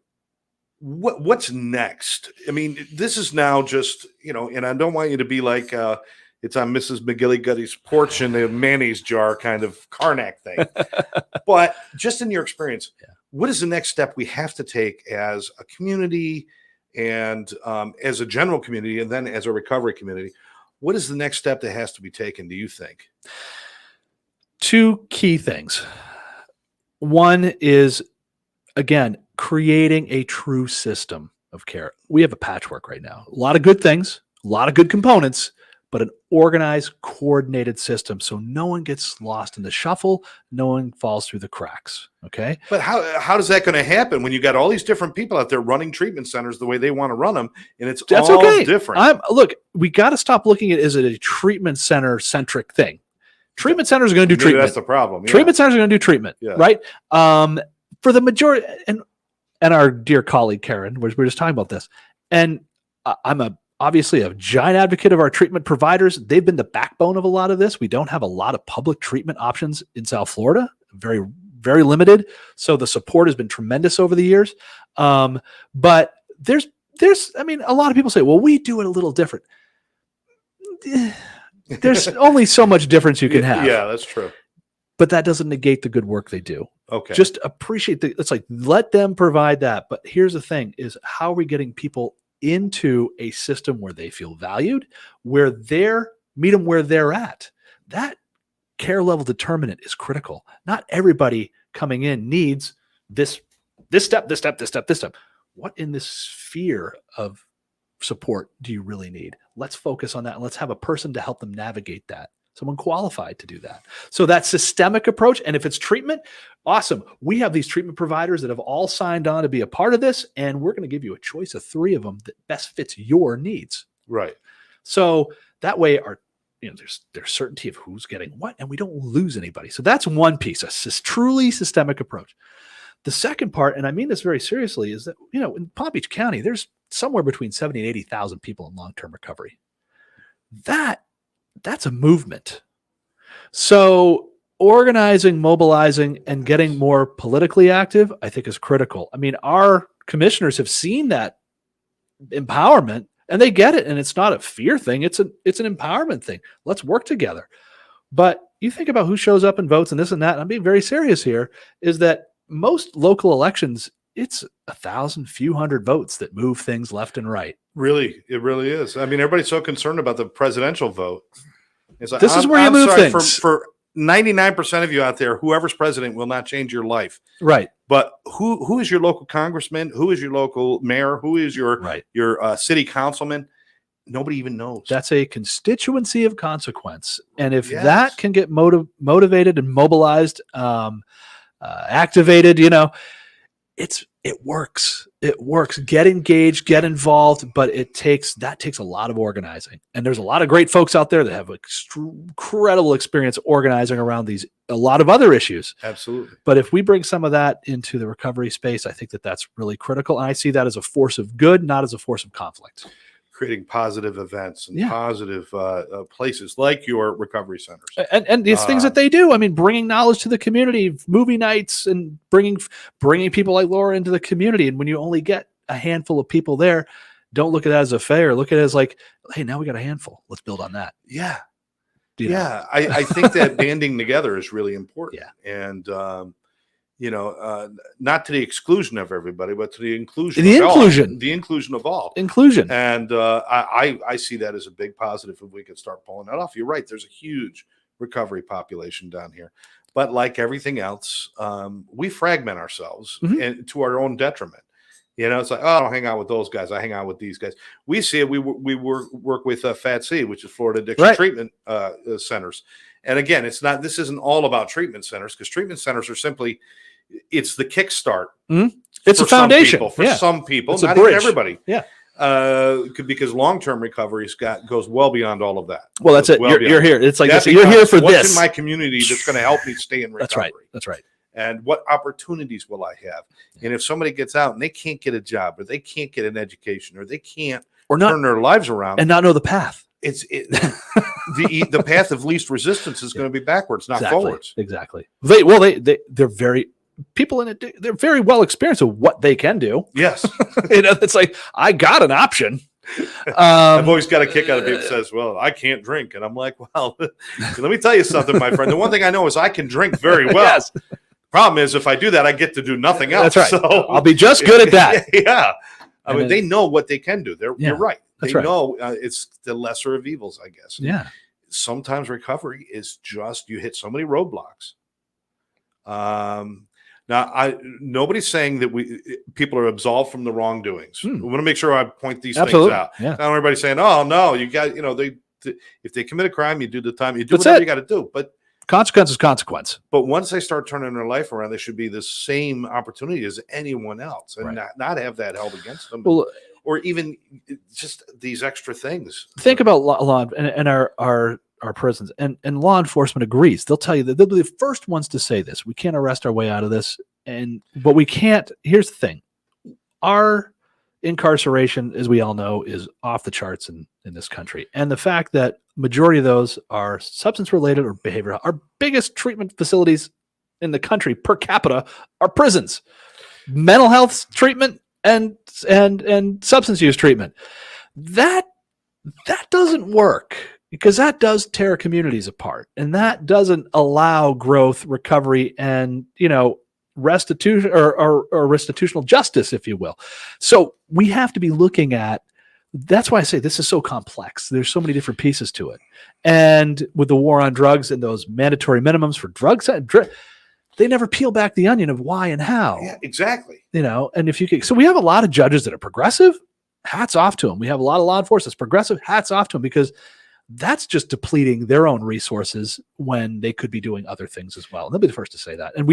[SPEAKER 1] what's next? I mean, this is now just, you know, and I don't want you to be like it's on Mrs. McGillicuddy's porch in the mayonnaise jar kind of Karnak thing. But just in your experience, what is the next step we have to take as a community and as a general community, and then as a recovery community? What is the next step that has to be taken, do you think?
[SPEAKER 2] Two key things. One is, again, creating a true system of care. We have a patchwork right now. A lot of good things, A lot of good components, but an organized, coordinated system. So no one gets lost in the shuffle. No one falls through the cracks. Okay.
[SPEAKER 1] But how is that going to happen when you got all these different people out there running treatment centers the way they want to run them, and that's all okay. Different?
[SPEAKER 2] Look, we got to stop looking at it as a treatment center centric thing. Treatment centers are going to do treatment.
[SPEAKER 1] That's the problem. Yeah.
[SPEAKER 2] Treatment centers are going to do treatment, right? For the majority, and our dear colleague Karen, we're just talking about this, and I'm obviously a giant advocate of our treatment providers. They've been the backbone of a lot of this. We don't have a lot of public treatment options in South Florida, very, very limited. So the support has been tremendous over the years. But there's, I mean, a lot of people say, well, we do it a little different. There's only so much difference you can have.
[SPEAKER 1] Yeah, that's true.
[SPEAKER 2] But that doesn't negate the good work they do.
[SPEAKER 1] Okay.
[SPEAKER 2] Just appreciate it's like, let them provide that. But here's the thing is, how are we getting people into a system where they feel valued, where meet them where they're at? That care level determinant is critical. Not everybody coming in needs this step. What in this sphere of support do you really need? Let's focus on that, and let's have a person to help them navigate that. Someone qualified to do that. So that systemic approach, and if it's treatment, awesome. We have these treatment providers that have all signed on to be a part of this, and we're going to give you a choice of 3 of them that best fits your needs.
[SPEAKER 1] Right.
[SPEAKER 2] So that way there's certainty of who's getting what, and we don't lose anybody. So that's one piece, a truly systemic approach. The second part, and I mean this very seriously, is that, in Palm Beach County, there's somewhere between 70 and 80,000 people in long-term recovery. That's a movement. So organizing, mobilizing, and getting more politically active, I think, is critical. I mean, our commissioners have seen that empowerment, and they get it. And it's not a fear thing. It's an empowerment thing. Let's work together. But you think about who shows up and votes and this and that, and I'm being very serious here, is that most local elections, it's 1,000, few hundred votes that move things left and right.
[SPEAKER 1] Really, it really is. I mean, everybody's so concerned about the presidential vote. It's like,
[SPEAKER 2] this is where you move things.
[SPEAKER 1] For 99% of you out there, whoever's president will not change your life.
[SPEAKER 2] Right.
[SPEAKER 1] But who is your local congressman? Who is your local mayor? Who is your city councilman? Nobody even knows. That's
[SPEAKER 2] a constituency of consequence. And if that can get motivated and mobilized, activated, it works. It works. Get engaged, get involved, but that takes a lot of organizing. And there's a lot of great folks out there that have incredible experience organizing around a lot of other issues.
[SPEAKER 1] Absolutely.
[SPEAKER 2] But if we bring some of that into the recovery space, I think that's really critical. And I see that as a force of good, not as a force of conflict.
[SPEAKER 1] Creating positive events and positive places like your recovery centers.
[SPEAKER 2] And these things that they do. I mean, bringing knowledge to the community, movie nights, and bringing people like Laura into the community. And when you only get a handful of people there, don't look at it as a failure. Look at it as like, hey, now we got a handful. Let's build on that.
[SPEAKER 1] Yeah. I think that banding together is really important.
[SPEAKER 2] Yeah.
[SPEAKER 1] And, not to the exclusion of everybody, but to the inclusion.
[SPEAKER 2] The
[SPEAKER 1] inclusion of all.
[SPEAKER 2] Inclusion.
[SPEAKER 1] And I see that as a big positive if we could start pulling that off. You're right. There's a huge recovery population down here. But like everything else, we fragment ourselves and to our own detriment. It's like, I don't hang out with those guys. I hang out with these guys. We see it. We work with FATC, which is Florida Addiction Treatment Centers. And again, this isn't all about treatment centers, because treatment centers are simply, it's the kickstart.
[SPEAKER 2] It's a foundation
[SPEAKER 1] for some people,
[SPEAKER 2] it's
[SPEAKER 1] not even everybody.
[SPEAKER 2] Yeah.
[SPEAKER 1] Because long-term recovery goes well beyond all of that.
[SPEAKER 2] Well, that's it. You're here. It's like you're here for
[SPEAKER 1] what's in my community that's going to help me stay in recovery.
[SPEAKER 2] That's right.
[SPEAKER 1] And what opportunities will I have? And if somebody gets out and they can't get a job, or they can't get an education, or they can't turn their lives around
[SPEAKER 2] and not know the path,
[SPEAKER 1] the path of least resistance is going to be backwards, not forwards.
[SPEAKER 2] Exactly. They're very people in it. They're very well experienced of what they can do.
[SPEAKER 1] Yes.
[SPEAKER 2] It's like, I got an option.
[SPEAKER 1] I've always got a kick out of people who says, well, I can't drink. And I'm like, well, let me tell you something, my friend. The one thing I know is I can drink very well.
[SPEAKER 2] Yes.
[SPEAKER 1] Problem is, if I do that, I get to do nothing else.
[SPEAKER 2] That's right.
[SPEAKER 1] So
[SPEAKER 2] I'll be just good at that.
[SPEAKER 1] Yeah. I mean, they know what they can do. You're right. They
[SPEAKER 2] right.
[SPEAKER 1] know it's the lesser of evils, I guess.
[SPEAKER 2] Yeah.
[SPEAKER 1] Sometimes recovery is just, you hit so many roadblocks. Now, nobody's saying that people are absolved from the wrongdoings. We want to make sure I point these
[SPEAKER 2] Absolutely.
[SPEAKER 1] things out.
[SPEAKER 2] Yeah.
[SPEAKER 1] Not everybody's saying, "Oh no, you got if they commit a crime, you do the time, you do whatever you got to do." But
[SPEAKER 2] consequence is consequence.
[SPEAKER 1] But once they start turning their life around, they should be the same opportunity as anyone else, and not have that held against them, or even just these extra things.
[SPEAKER 2] Think about law and our prisons, and law enforcement agrees. They'll tell you that they'll be the first ones to say this. We can't arrest our way out of this, but we can't. Here's the thing: our incarceration, as we all know, is off the charts in this country, and the fact that majority of those are substance related or behavioral. Our biggest treatment facilities in the country per capita are prisons, mental health treatment and substance use treatment. That doesn't work, because that does tear communities apart, and that doesn't allow growth, recovery, and restitution or restitutional justice, if you will. So we have to be looking at. That's why I say this is so complex. There's so many different pieces to it. And with the war on drugs and those mandatory minimums for drugs, they never peel back the onion of why and how.
[SPEAKER 1] Yeah, exactly.
[SPEAKER 2] And if you could, so we have a lot of judges that are progressive. Hats off to them. We have a lot of law enforcement that's progressive. Hats off to them, because that's just depleting their own resources when they could be doing other things as well. And they'll be the first to say that. And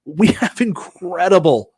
[SPEAKER 2] we have incredible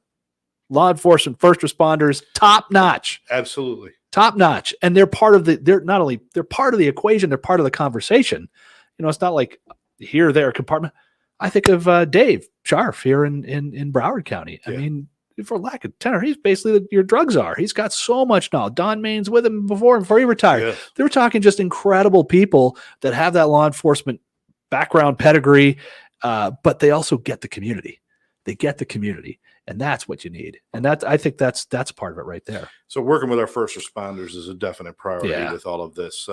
[SPEAKER 2] law enforcement, first responders, top notch.
[SPEAKER 1] Absolutely.
[SPEAKER 2] Top notch. And they're part of they're part of the equation, they're part of the conversation. It's not like here, there, compartment. I think of Dave Scharf here in Broward County. Yeah. I mean, for lack of tenor, he's basically your drug czar. He's got so much knowledge. Don Main's with him before he retired. Yeah. They were talking just incredible people that have that law enforcement background, pedigree, but they also get the community. They get the community. And that's what you need. And I think that's part of it right there. So
[SPEAKER 1] working with our first responders is a definite priority with all of this.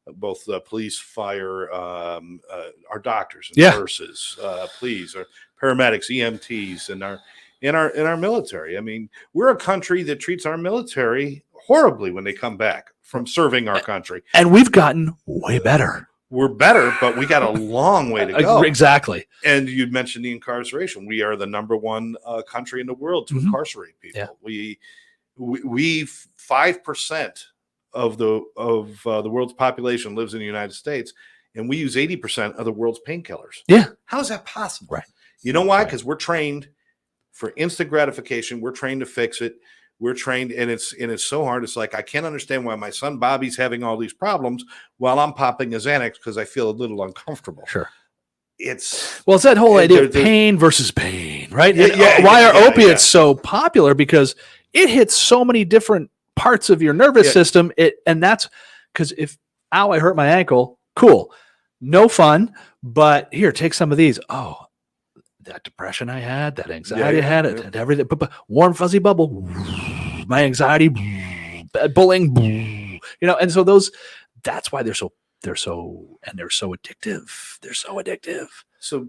[SPEAKER 1] Both the police, fire, our doctors and nurses, police, our paramedics, EMTs, and our military. I mean, we're a country that treats our military horribly when they come back from serving our country.
[SPEAKER 2] And we've gotten way better.
[SPEAKER 1] We're better, but we got a long way to go.
[SPEAKER 2] Exactly.
[SPEAKER 1] And you mentioned the incarceration. We are the number one country in the world to incarcerate people. Yeah. We 5% of the world's population lives in the United States, and we use 80% of the world's painkillers.
[SPEAKER 2] Yeah.
[SPEAKER 1] How is that possible?
[SPEAKER 2] Right.
[SPEAKER 1] You know why? Because we're trained for instant gratification. We're trained to fix it. We're trained, and it's so hard. It's like, I can't understand why my son Bobby's having all these problems while I'm popping his Xanax because I feel a little uncomfortable.
[SPEAKER 2] It's
[SPEAKER 1] it's
[SPEAKER 2] that whole idea of pain versus pain, right? Why are opiates so popular? Because it hits so many different parts of your nervous system. And that's because I hurt my ankle, cool, no fun, but here, take some of these. Oh, that depression I had, that anxiety I had, and everything, warm fuzzy bubble, my anxiety, bullying, and so that's why they're so addictive. They're so addictive.
[SPEAKER 1] So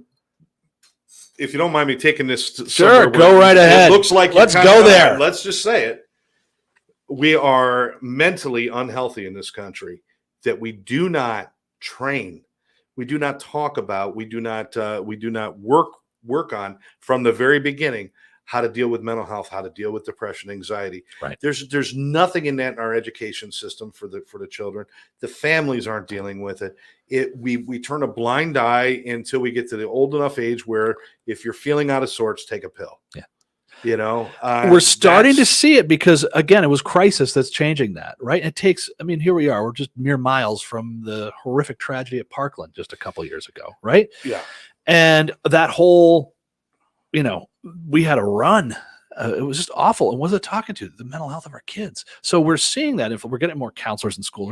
[SPEAKER 1] if you don't mind me taking this,
[SPEAKER 2] sure, go right ahead.
[SPEAKER 1] It looks like
[SPEAKER 2] let's go there.
[SPEAKER 1] Let's just say it. We are mentally unhealthy in this country, that we do not train, we do not talk about, we do not work on from the very beginning how to deal with mental health, how to deal with depression, anxiety.
[SPEAKER 2] Right.
[SPEAKER 1] There's nothing in that in our education system for the children. The families aren't dealing with it. We turn a blind eye until we get to the old enough age where if you're feeling out of sorts, take a pill.
[SPEAKER 2] Yeah.
[SPEAKER 1] We're
[SPEAKER 2] starting to see it because, again, it was crisis that's changing that, right? It takes, here we are, we're just mere miles from the horrific tragedy at Parkland just a couple years ago, right?
[SPEAKER 1] Yeah.
[SPEAKER 2] And that whole, we had a run. It was just awful. And what was it talking to? The mental health of our kids. So we're seeing that if we're getting more counselors in school,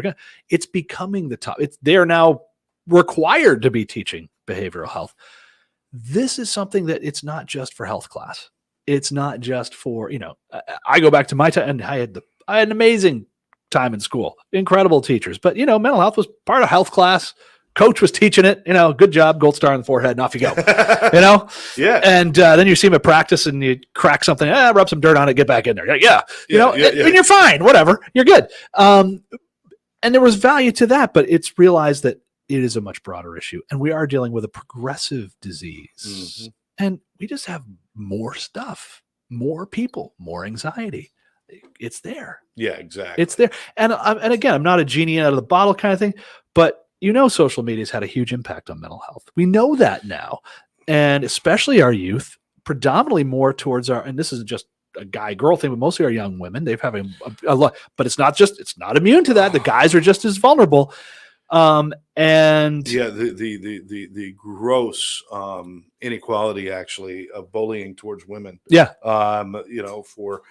[SPEAKER 2] it's becoming the top. They are now required to be teaching behavioral health. This is something that it's not just for health class. It's not just for, I go back to my time, and I had an amazing time in school, incredible teachers, but mental health was part of health class. Coach was teaching it, good job, gold star on the forehead, and off you go,
[SPEAKER 1] Yeah.
[SPEAKER 2] And then you see him at practice and you crack something, rub some dirt on it, get back in there. And you're fine, whatever, you're good. And there was value to that, but it's realized that it is a much broader issue, and we are dealing with a progressive disease. And we just have more stuff, more people, more anxiety. It's there.
[SPEAKER 1] Yeah, exactly.
[SPEAKER 2] It's there. And again, I'm not a genie out of the bottle kind of thing, but social media has had a huge impact on mental health. We know that now. And especially our youth, predominantly more towards and this isn't just a guy-girl thing, but mostly our young women, they've having a lot, but it's not immune to that. The guys are just as vulnerable. And
[SPEAKER 1] yeah, the gross inequality actually of bullying towards women.
[SPEAKER 2] Yeah.
[SPEAKER 1] For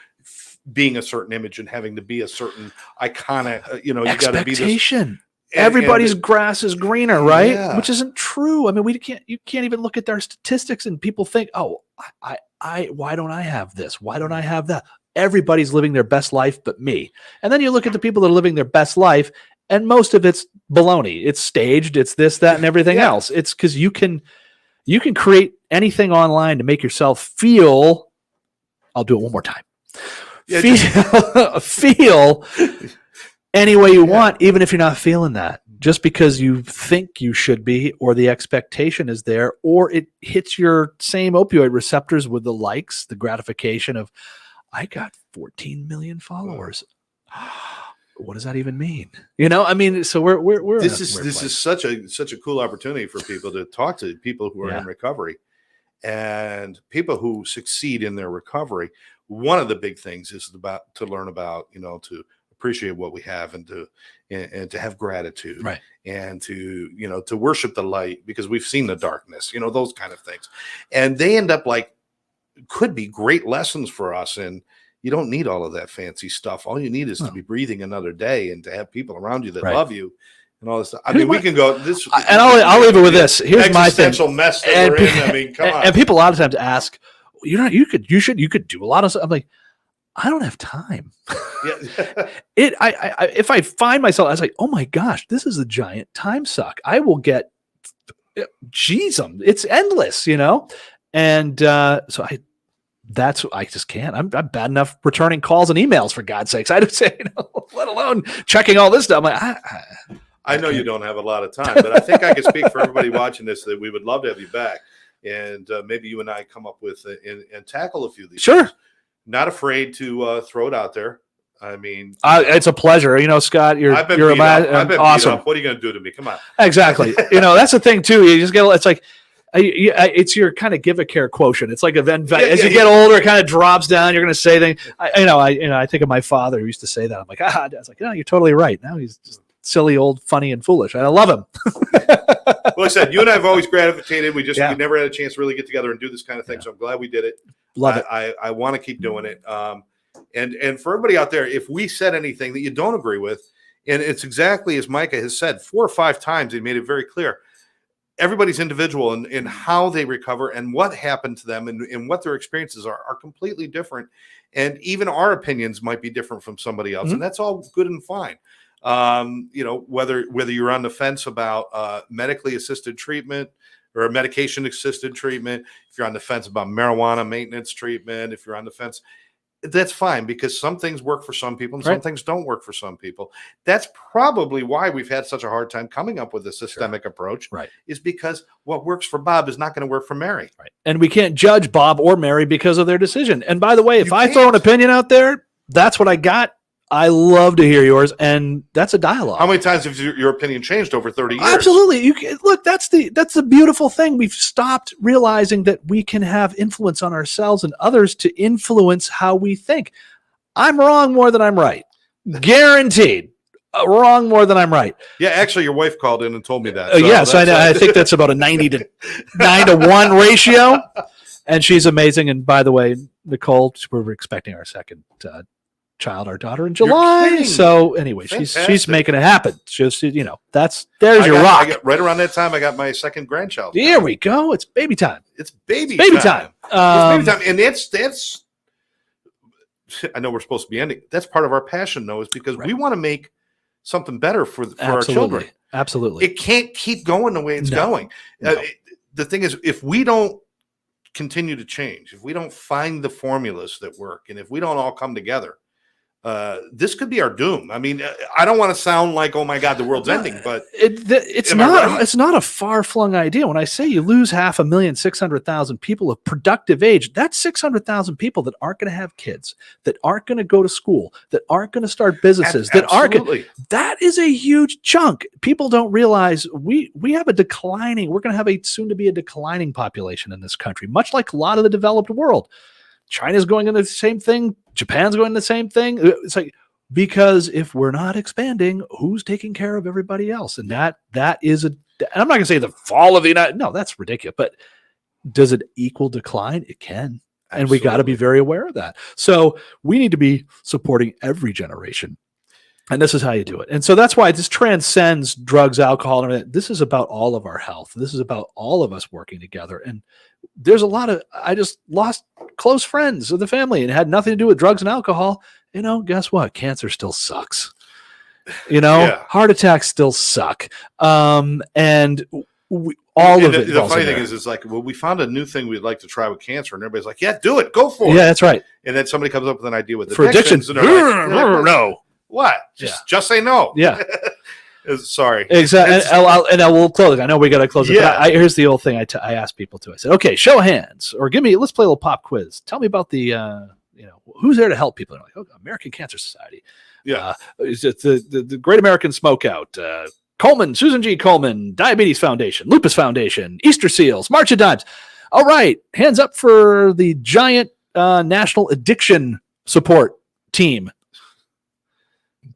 [SPEAKER 1] being a certain image and having to be a certain iconic, you got to be this.
[SPEAKER 2] Everybody's grass is greener, right?
[SPEAKER 1] Yeah.
[SPEAKER 2] Which isn't true. I mean, you can't even look at their statistics and people think, oh, why don't I have this? Why don't I have that? Everybody's living their best life but me. And then you look at the people that are living their best life and most of it's baloney. It's staged. It's this, that, and everything else. It's because you can create anything online to make yourself feel. I'll do it one more time. Yeah, feel any way you want, even if you're not feeling that. Just because you think you should be, or the expectation is there, or it hits your same opioid receptors with the likes, the gratification of, I got 14 million followers. What does that even mean? So we're
[SPEAKER 1] this is such a cool opportunity for people to talk to people who are in recovery and people who succeed in their recovery. One of the big things is to learn about, to appreciate what we have and to have gratitude,
[SPEAKER 2] right?
[SPEAKER 1] And to worship the light, because we've seen the darkness, those kind of things. And they end up could be great lessons for us. And you don't need all of that fancy stuff. All you need is to be breathing another day and to have people around you that love you and all this stuff. I mean, we can go this,
[SPEAKER 2] and I'll leave it with this. Here's my thing.
[SPEAKER 1] Existential mess that we're in. I mean, come on.
[SPEAKER 2] And people a lot of times ask, you could do a lot of stuff. I'm like, I don't have time.
[SPEAKER 1] Yeah.
[SPEAKER 2] If I find myself, I was like, oh my gosh, this is a giant time suck. I will get, it's endless, And so I just can't. I'm bad enough returning calls and emails, for God's sakes. I don't say, let alone checking all this stuff. I'm like,
[SPEAKER 1] I know you don't have a lot of time, but I think I can speak for everybody watching this that we would love to have you back. And maybe you and I come up with and tackle a few of these.
[SPEAKER 2] Sure.
[SPEAKER 1] Things. Not afraid to throw it out there. I mean,
[SPEAKER 2] it's a pleasure. Scott, you're
[SPEAKER 1] I've been
[SPEAKER 2] awesome.
[SPEAKER 1] What are you going to do to me? Come on.
[SPEAKER 2] Exactly. That's the thing too. You just get, it's like, it's your kind of give a care quotient. It's like as you get older, it kind of drops down. You're going to say things. I think of my father who used to say that. I'm like, I was like, you're totally right. Now he's just silly, old, funny, and foolish. And I love him.
[SPEAKER 1] Well, I said, you and I have always gravitated. We never had a chance to really get together and do this kind of thing. So I'm glad we did it.
[SPEAKER 2] Love it.
[SPEAKER 1] I want to keep doing it. And for everybody out there, if we said anything that you don't agree with, and it's exactly as Micah has said 4 or 5 times, he made it very clear. Everybody's individual in how they recover and what happened to them and what their experiences are completely different. And even our opinions might be different from somebody else. Mm-hmm. And that's all good and fine. Whether you're on the fence about medically assisted treatment or medication assisted treatment, if you're on the fence about marijuana maintenance treatment, if you're on the fence, that's fine, because some things work for some people and some things don't work for some people. That's probably why we've had such a hard time coming up with a systemic approach, is because what works for Bob is not going to work for Mary. Right.
[SPEAKER 2] And we can't judge Bob or Mary because of their decision. And by the way, if I throw an opinion out there, that's what I got. I love to hear yours, and that's a dialogue.
[SPEAKER 1] How many times have your opinion changed over 30 years?
[SPEAKER 2] Absolutely. Look, that's the beautiful thing. We've stopped realizing that we can have influence on ourselves and others to influence how we think. I'm wrong more than I'm right. Guaranteed. Wrong more than I'm right.
[SPEAKER 1] Yeah, actually, your wife called in and told me that.
[SPEAKER 2] So I think that's about a 90 to 9 to 1 ratio, and she's amazing. And by the way, Nicole, we're expecting our second child, our daughter, in July. So anyway, she's making it happen. Just there's your rock.
[SPEAKER 1] Right around that time, I got my second grandchild.
[SPEAKER 2] Here we go. It's baby time.
[SPEAKER 1] It's baby
[SPEAKER 2] time.
[SPEAKER 1] It's baby time, and that's. I know we're supposed to be ending. That's part of our passion, though, is because we want to make something better for our children.
[SPEAKER 2] Absolutely,
[SPEAKER 1] it can't keep going the way it's going. No. The thing is, if we don't continue to change, if we don't find the formulas that work, and if we don't all come together, this could be our doom. I mean, I don't want to sound like, oh my God, the world's ending, but
[SPEAKER 2] it's not a far-flung idea. When I say you lose 500,600,000 people of productive age, that's 600,000 people that aren't going to have kids, that aren't going to go to school, that aren't going to start businesses, that is a huge chunk. People don't realize we have we're going to have soon to be a declining population in this country, much like a lot of the developed world. China's going into the same thing. Japan's going into the same thing. It's like, because if we're not expanding, who's taking care of everybody else? And that is I'm not going to say the fall of the United. No, that's ridiculous. But does it equal decline? It can. Absolutely. And we got to be very aware of that. So we need to be supporting every generation. And this is how you do it. And so that's why this transcends drugs, alcohol, and everything. This is about all of our health. This is about all of us working together. And there's I just lost close friends of the family and it had nothing to do with drugs and alcohol. Guess what? Cancer still sucks. Heart attacks still suck. And the funny thing is like, well, we found a new thing we'd like to try with cancer, and everybody's like, yeah, do it. Go for it. Yeah, that's right. And then somebody comes up with an idea with addictions. And they're like, no. What? Just say no. Yeah. Sorry. Exactly. And I will close. I know we got to close it. But here's the old thing I asked people to. I said, okay, show of hands, or let's play a little pop quiz. Tell me about the, who's there to help people? And they're like, American Cancer Society. Yeah. It's the Great American Smokeout. Coleman, Susan G. Coleman, Diabetes Foundation, Lupus Foundation, Easter Seals, March of Dimes. All right. Hands up for the giant national addiction support team.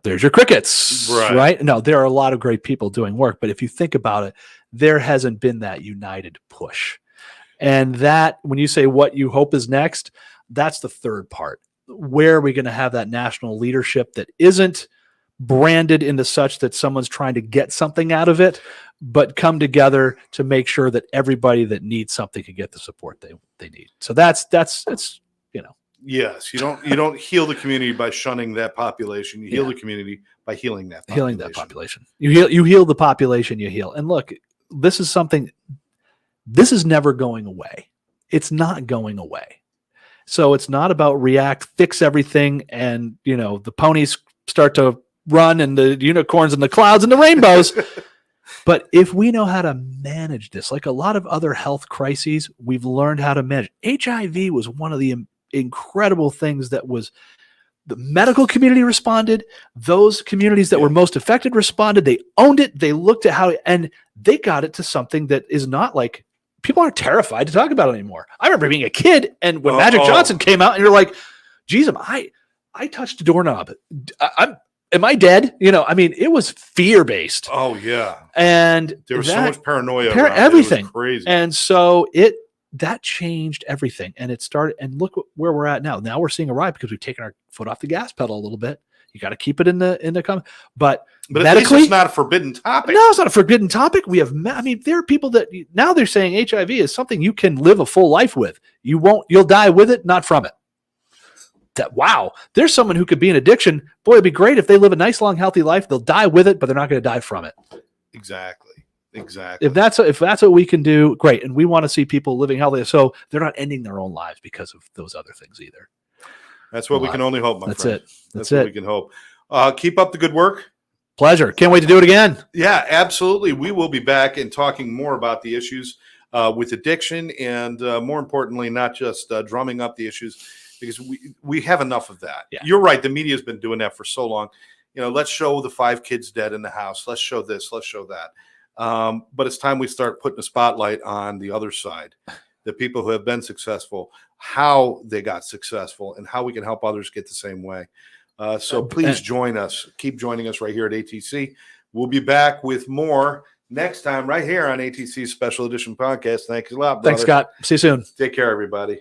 [SPEAKER 2] There's your crickets, right? No, there are a lot of great people doing work, but if you think about it, there hasn't been that united push. And that, when you say what you hope is next, that's the third part. Where are we going to have that national leadership that isn't branded into such that someone's trying to get something out of it, but come together to make sure that everybody that needs something can get the support they need. So that's Yes, you don't heal the community by shunning that population. You heal the community by healing that population. You heal the population, you heal. And look, this is never going away. It's not going away. So it's not about fix everything, and the ponies start to run and the unicorns and the clouds and the rainbows. But if we know how to manage this, like a lot of other health crises, we've learned how to manage. HIV was one of the incredible things that was the medical community responded. Those communities that were most affected responded. They owned it. They looked at and they got it to something that is not like, people aren't terrified to talk about it anymore. I remember being a kid and when Magic Johnson came out and you're like, geez, I touched a doorknob. Am I dead? It was fear-based. Oh yeah. And there was so much paranoia around everything. It was crazy. And so that changed everything, and it started. And look where we're at now. Now we're seeing a rise because we've taken our foot off the gas pedal a little bit. You got to keep it in the but medically, at least it's not a forbidden topic. No, it's not a forbidden topic. We have. There are people that now they're saying HIV is something you can live a full life with. You'll die with it, not from it. Wow, there's someone who could be in addiction. Boy, it'd be great if they live a nice, long, healthy life. They'll die with it, but they're not going to die from it. Exactly. If that's what we can do, great. And we want to see people living healthy, so they're not ending their own lives because of those other things either. That's what we can only hope, my friend. That's what we can hope. Keep up the good work. Pleasure. Can't wait to do it again. Yeah, absolutely. We will be back and talking more about the issues with addiction, and more importantly, not just drumming up the issues, because we have enough of that. Yeah. You're right. The media has been doing that for so long. Let's show the 5 kids dead in the house. Let's show this. Let's show that. But it's time we start putting a spotlight on the other side, the people who have been successful, how they got successful, and how we can help others get the same way. So please join us. Keep joining us right here at ATC. We'll be back with more next time right here on ATC's Special Edition Podcast. Thanks a lot, brother. Thanks, Scott. See you soon. Take care, everybody.